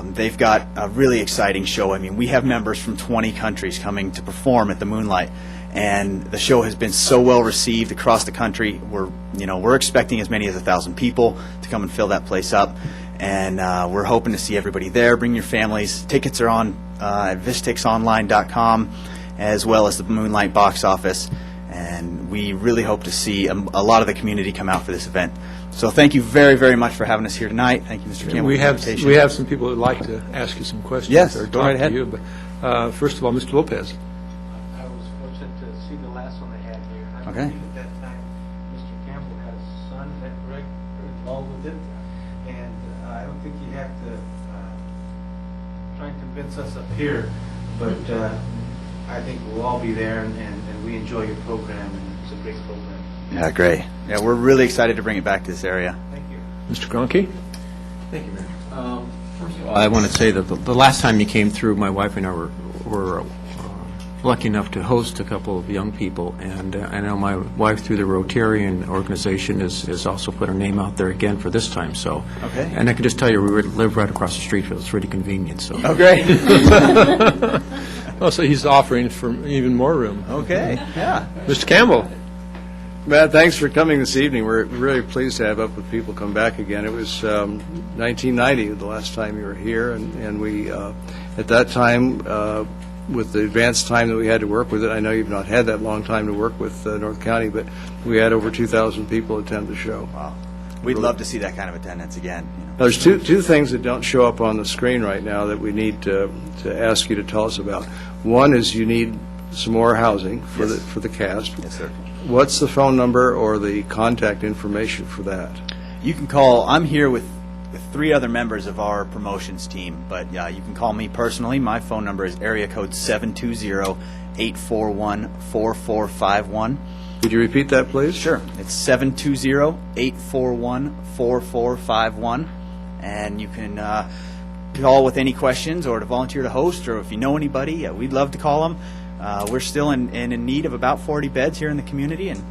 They've got a really exciting show. I mean, we have members from 20 countries coming to perform at the Moonlight, and the show has been so well received across the country. We're expecting as many as 1,000 people to come and fill that place up, and we're hoping to see everybody there. Bring your families. Tickets are on at vistixonline.com, as well as the Moonlight box office. And we really hope to see a lot of the community come out for this event. So thank you very, very much for having us here tonight. Thank you, Mr. Campbell. We for the have invitation. we have some people who would like to ask you some questions. Yes, or go talk right to ahead. you. But first of all, Mr. Lopez. I was fortunate to see the last one they had here. I Okay. believe at that time, Mr. Campbell had a son, is that correct, involved with it? And I don't think you have to try and convince us up here, but I think we'll all be there, and we enjoy your program, and it's a great program. Yeah, great. Yeah, we're really excited to bring it back to this area. Thank you. Mr. Gronke? Thank you, Mayor. First of all, I want to say that the last time you came through, my wife and I were lucky enough to host a couple of young people, and I know my wife, through the Rotarian organization, has also put her name out there again for this time. So, Okay. And I can just tell you, we live right across the street, so it's really convenient. So, Oh, great. Oh, so he's offering for even more room. Okay, yeah. Mr. Campbell? Matt, thanks for coming this evening. We're really pleased to have Up With People come back again. It was 1990, the last time you were here, and we, at that time, with the advanced time that we had to work with it, I know you've not had that long time to work with North County, but we had over 2,000 people attend the show. Wow. We'd love to see that kind of attendance again. You know. There's two things that don't show up on the screen right now that we need to ask you to tell us about. One is you need some more housing for Yes. the cast. Yes, sir. What's the phone number or the contact information for that? You can call, I'm here with 3 other members of our promotions team, but you can call me personally. My phone number is area code 720-841-4451. Could you repeat that, please? Sure. It's 720-841-4451. And you can call with any questions or to volunteer to host, or if you know anybody, we'd love to call them. We're still in need of about 40 beds here in the community, and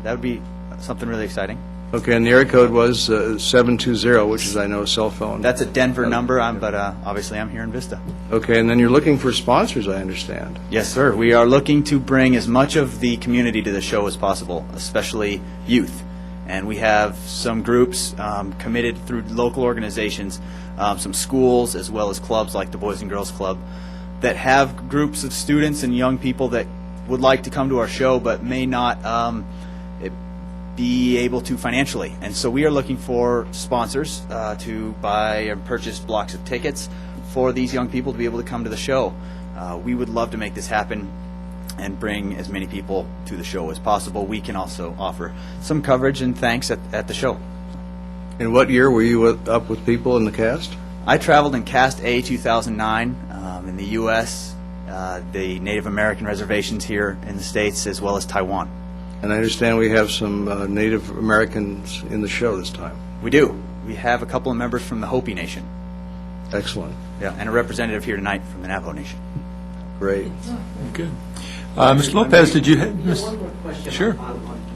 that would be something really exciting. Okay, and the area code was 720, which is, I know, a cell phone. That's a Denver number, but obviously I'm here in Vista. Okay, and then you're looking for sponsors, I understand. Yes, sir. We are looking to bring as much of the community to the show as possible, especially youth. And we have some groups committed through local organizations, some schools, as well as clubs like the Boys and Girls Club, that have groups of students and young people that would like to come to our show but may not be able to financially. And so we are looking for sponsors to buy and purchase blocks of tickets for these young people to be able to come to the show. We would love to make this happen and bring as many people to the show as possible. We can also offer some coverage and thanks at the show. In what year were you Up With People in the cast? I traveled in Cast A 2009 in the U.S., the Native American reservations here in the States, as well as Taiwan. And I understand we have some Native Americans in the show this time. We do. We have a couple of members from the Hopi Nation. Excellent. Yeah, and a representative here tonight from the Navajo Nation. Great. Good. Mr. Lopez, did you have... One more question. Sure.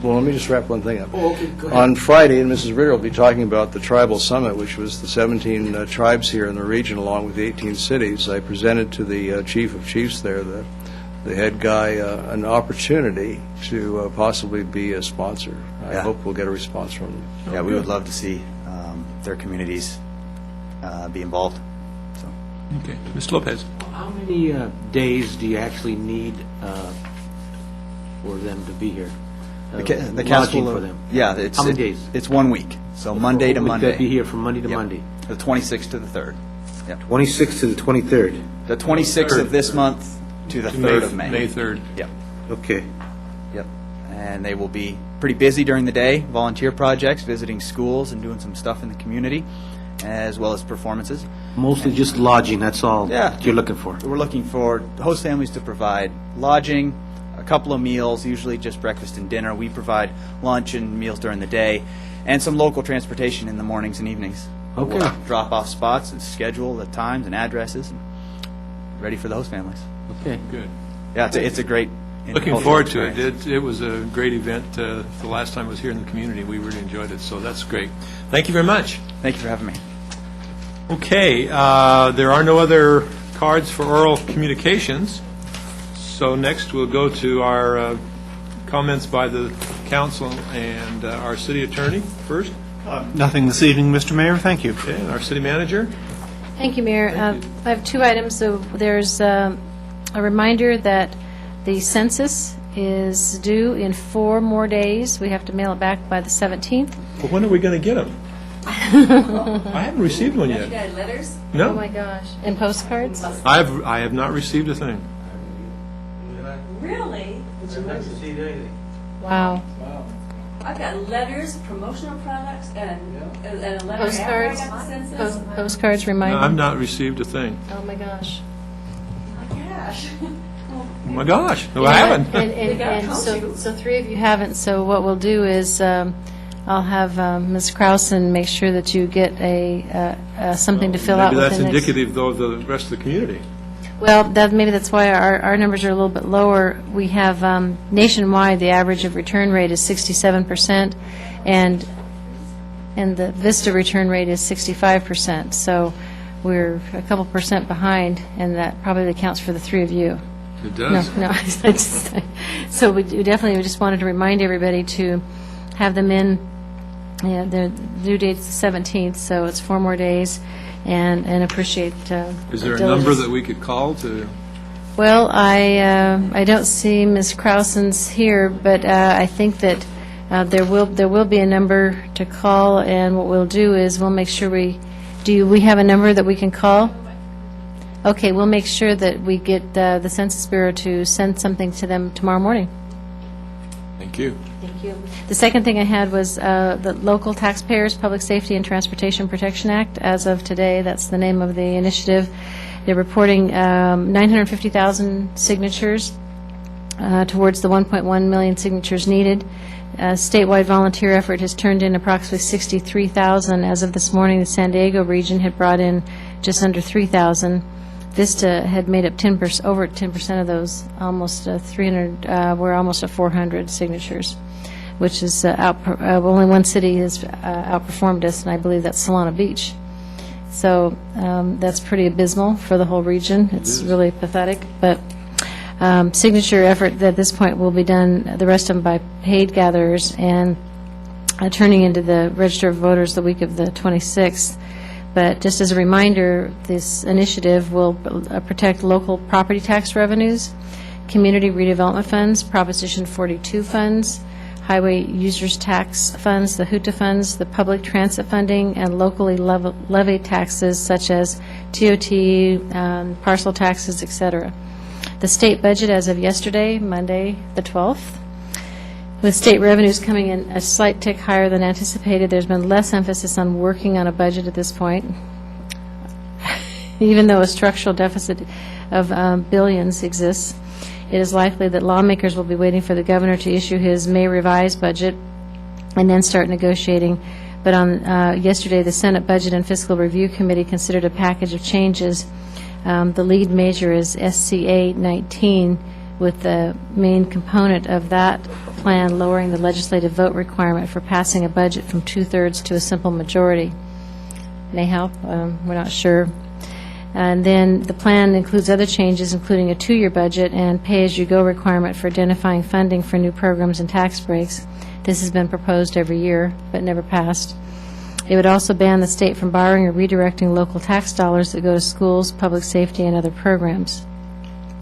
Well, let me just wrap one thing up. Oh, okay, go ahead. On Friday, and Mrs. Ritter will be talking about the Tribal Summit, which was the 17 tribes here in the region, along with the 18 cities. I presented to the Chief of Chiefs there, the head guy, an opportunity to possibly be a sponsor. I Yeah. hope we'll get a response from them. Yeah, we would love to see their communities be involved. So. Okay. Mr. Lopez? How many days do you actually need for them to be here? The council Lodging for them? Yeah, it's How many days? It's 1 week, so Monday to Would Monday. that be here from Monday to Yep. Monday? The 26th to the 3rd. Yep. 26th to the 23rd? The 26th of this month to the 3rd of May. May 3rd. Yep. Okay. Yep. And they will be pretty busy during the day, volunteer projects, visiting schools and doing some stuff in the community, as well as performances. Mostly just lodging, that's all Yeah. you're looking for? We're looking for host families to provide lodging, a couple of meals, usually just breakfast and dinner. We provide lunch and meals during the day, and some local transportation in the mornings and evenings. Okay. We'll drop off spots and schedule the times and addresses, and ready for the host families. Okay. Good. Yeah, it's a great. Looking cultural forward to experience. it. It was a great event. The last time I was here in the community, we really enjoyed it, so that's great. Thank you very much. Thank you for having me. Okay, there are no other cards for oral communications, so next we'll go to our comments by the council and our city attorney first. Nothing this evening, Mr. Mayor. Thank you. Okay, and our city manager. Thank you, Mayor. I have 2 items. So there's a reminder that the census is due in 4 more days. We have to mail it back by the 17th. Well, when are we going to get them? I haven't received one yet. letters? Oh, No, my gosh. And postcards? I have not received a thing. Really? I've not received anything. Wow. I've got letters, promotional products, and a letter Postcards? after I got the census. Postcards No, reminding? I've not received a thing. Oh, my gosh. Oh, my gosh. Oh, my gosh. No, I haven't. And so 3 of you haven't, so what we'll do is, I'll have Ms. Krausen make sure that you get something to fill out Maybe with that's the next... indicative, though, of the rest of the community. Well, maybe that's why our numbers are a little bit lower. We have nationwide, the average of return rate is 67%, and the Vista return rate is 65%. So we're a couple percent behind, and that probably accounts for the 3 of you. It does. No, so we definitely just wanted to remind everybody to have them in. Yeah, their due date's the 17th, so it's 4 more days, and appreciate Is there a diligence. number that we could call to? Well, I don't see Ms. Krausen's here, but I think that there will be a number to call, and what we'll do is we'll make sure we have a number that we can call? Okay, we'll make sure that we get the Census Bureau to send something to them tomorrow morning. Thank you. Thank you. The second thing I had was the Local Taxpayers Public Safety and Transportation Protection Act. As of today, that's the name of the initiative. They're reporting 950,000 signatures towards the 1.1 million signatures needed. Statewide volunteer effort has turned in approximately 63,000. As of this morning, the San Diego region had brought in just under 3,000. Vista had made up over 10% of those, almost 300, we're almost at 400 signatures, which is only one city has outperformed us, and I believe that's Solana Beach. So that's pretty abysmal for the whole region. It's really pathetic, but signature effort at this point will be done, the rest of them by paid gatherers, and turning into the Register of Voters the week of the 26th. But just as a reminder, this initiative will protect local property tax revenues, community redevelopment funds, Proposition 42 funds, highway users tax funds, the HUTA funds, the public transit funding, and locally levied taxes such as TOT, parcel taxes, etc. The state budget as of yesterday, Monday, the 12th, with state revenues coming in a slight tick higher than anticipated, there's been less emphasis on working on a budget at this point, even though a structural deficit of billions exists. It is likely that lawmakers will be waiting for the governor to issue his May revised budget and then start negotiating. But on yesterday, the Senate Budget and Fiscal Review Committee considered a package of changes. The lead measure is SCA 19, with the main component of that plan lowering the legislative vote requirement for passing a budget from 2/3 to a simple majority. May help, we're not sure. And then the plan includes other changes, including a 2-year budget and pay-as-you-go requirement for identifying funding for new programs and tax breaks. This has been proposed every year, but never passed. It would also ban the state from borrowing or redirecting local tax dollars that go to schools, public safety, and other programs.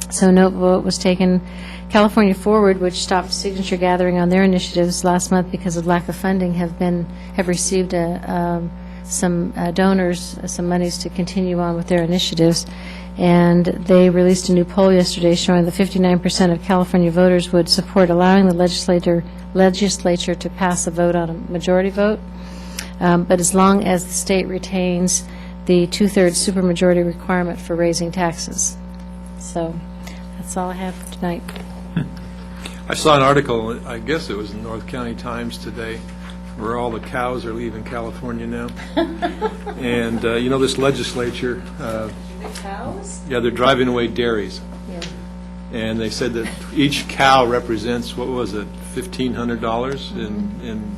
So no vote was taken. California Forward, which stopped signature gathering on their initiatives last month because of lack of funding, have received some donors, some monies to continue on with their initiatives. And they released a new poll yesterday showing that 59% of California voters would support allowing the legislature to pass a vote on a majority vote, but as long as the state retains the 2/3 supermajority requirement for raising taxes. So that's all I have for tonight. I saw an article, I guess it was in North County Times today, where all the cows are leaving California now. And, this legislature, Cows? yeah, they're driving away dairies. Yeah. And they said that each cow represents, what was it, $1,500 in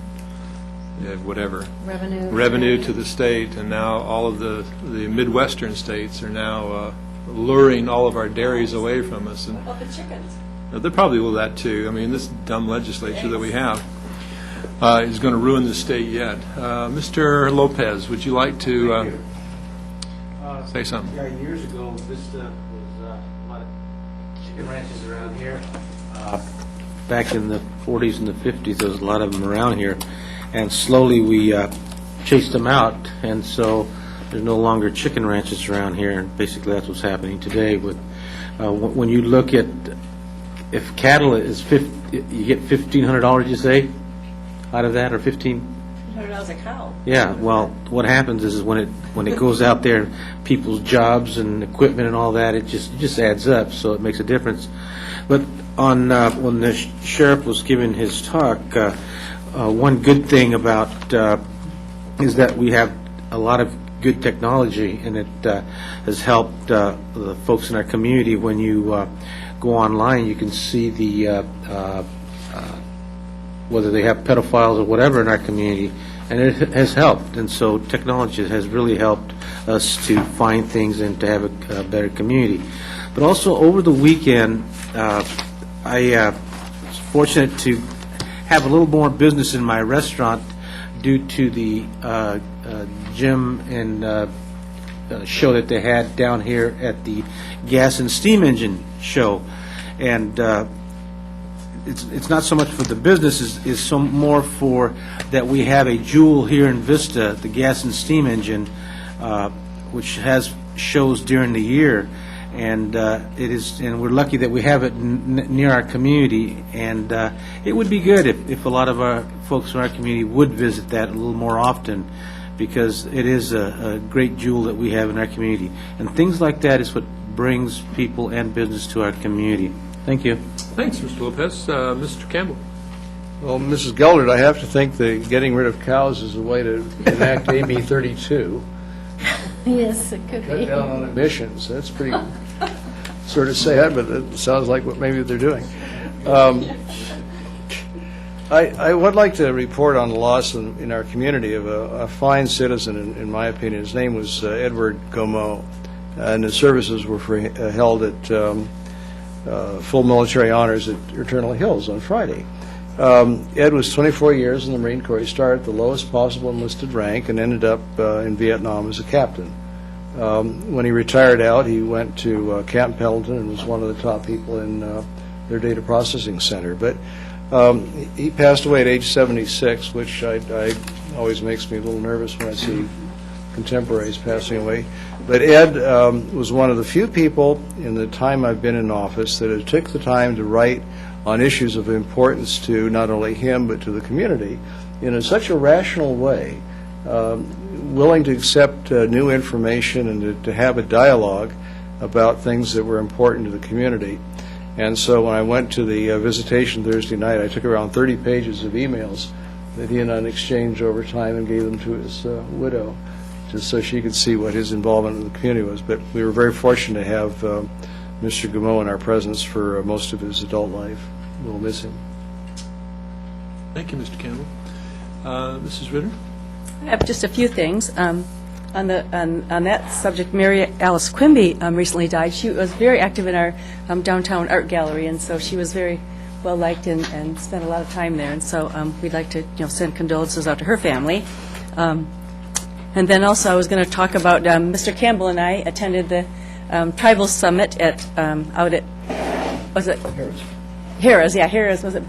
whatever. Revenue to the state, and now all of the Midwestern states are now luring all of our dairies away from us. And What about the chickens? they probably will that too. I mean, this dumb legislature that we have is going to ruin the state yet. Mr. Lopez, would you like to say something? Yeah, years ago, Vista was a lot of chicken ranches around here. back in the 40s and the 50s, there was a lot of them around here, and slowly we chased them out, and so there's no longer chicken ranches around here, and basically that's what's happening today. With when you look at, if cattle is you get $1,500, you say, out of that, or $1,500 a cow. Yeah, well, what happens is when it goes out there, people's jobs and equipment and all that, it just adds up, so it makes a difference. But on when the sheriff was giving his talk, one good thing about is that we have a lot of good technology, and it has helped the folks in our community. When you go online, you can see the whether they have pedophiles or whatever in our community, and it has helped. And so technology has really helped us to find things and to have a better community. But also over the weekend, I was fortunate to have a little more business in my restaurant due to the gym and show that they had down here at the gas and steam engine show. And it's not so much for the business, is so more for that we have a jewel here in Vista, the gas and steam engine, which has shows during the year, and and we're lucky that we have it near our community. And it would be good if a lot of our folks in our community would visit that a little more often, because it is a great jewel that we have in our community. And things like that is what brings people and business to our community. Thank you. Thanks, Mr. Lopez. Mr. Campbell. Well, Mrs. Geldert, I have to think that getting rid of cows is a way to enact AB 32. Yes, it could Cut be. down on emissions. That's pretty sort of sad, but it sounds like what maybe they're doing. I would like to report on the loss in our community of a fine citizen, in my opinion. His name was Edward Gomeau, and his services were held at full military honors at Eternal Hills on Friday. Ed was 24 years in the Marine Corps. He started at the lowest possible enlisted rank and ended up in Vietnam as a captain. When he retired out, he went to Camp Pendleton and was one of the top people in their data processing center. But he passed away at age 76, which I always makes me a little nervous when I see contemporaries passing away. But Ed was one of the few people in the time I've been in office that had took the time to write on issues of importance to not only him but to the community in such a rational way, willing to accept new information and to have a dialogue about things that were important to the community. And so when I went to the visitation Thursday night, I took around 30 pages of emails that he and I exchanged over time and gave them to his widow, just so she could see what his involvement in the community was. But we were very fortunate to have Mr. Gomeau in our presence for most of his adult life. We'll miss him. Thank you, Mr. Campbell. Mrs. Ritter? I have just a few things. On that subject, Mary Alice Quimby recently died. She was very active in our downtown art gallery, and so she was very well liked and spent a lot of time there. And so we'd like to send condolences out to her family. And then also I was going to talk about Mr. Campbell and I attended the tribal summit at out at, was it? Harrah's, yeah, Harrah's, was it?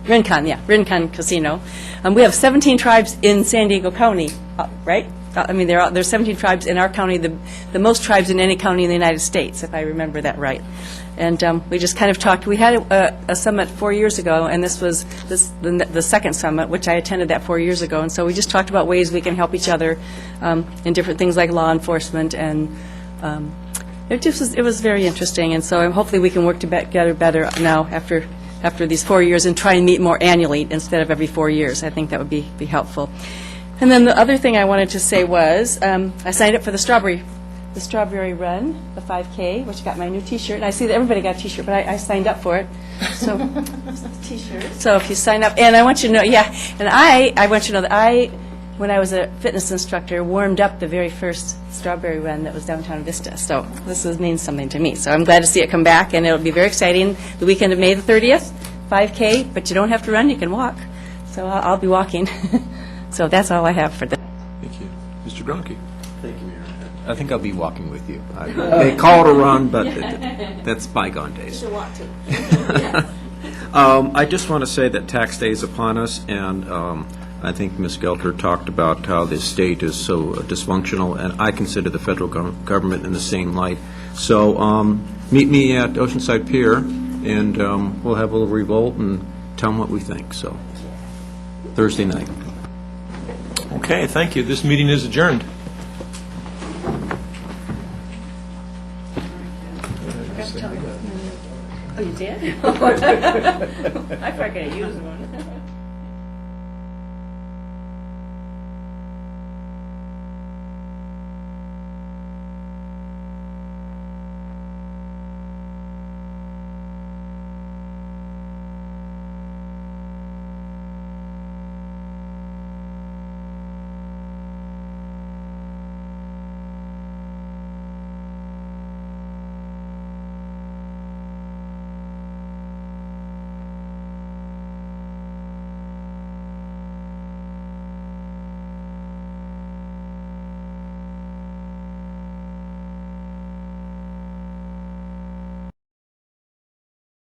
Rincon, yeah, Rincon Casino. We have 17 tribes in San Diego County, right? I mean, there's 17 tribes in our county, the most tribes in any county in the United States, if I remember that right. And we just kind of talked. We had a summit 4 years ago, and this was the second summit, which I attended that 4 years ago. And so we just talked about ways we can help each other in different things like law enforcement, and it was very interesting. And so hopefully we can work together better now after these 4 years and try and meet more annually instead of every 4 years. I think that would be helpful. And then the other thing I wanted to say was I signed up for the Strawberry Run, the 5K, which got my new T-shirt. And I see that everybody got a T-shirt, but I signed up for it. So, T-shirt. So if you sign up, and I want you to know, and I want you to know that when I was a fitness instructor, warmed up the very first Strawberry Run that was downtown Vista. So this means something to me. So I'm glad to see it come back, and it'll be very exciting. The weekend of May the 30th, 5K, but you don't have to run, you can walk. So I'll be walking. So that's all I have for that. Thank you. Mr. Gronke? Thank you, Mayor. I think I'll be walking with you. They call it a run, but that's bygone days. I just want to say that tax day is upon us, and I think Ms. Gelter talked about how the state is so dysfunctional, and I consider the federal government in the same light. So meet me at Oceanside Pier, and we'll have a little revolt and tell them what we think. So Thursday night. Okay, thank you. This meeting is adjourned. Oh, you did? I forgot to use one.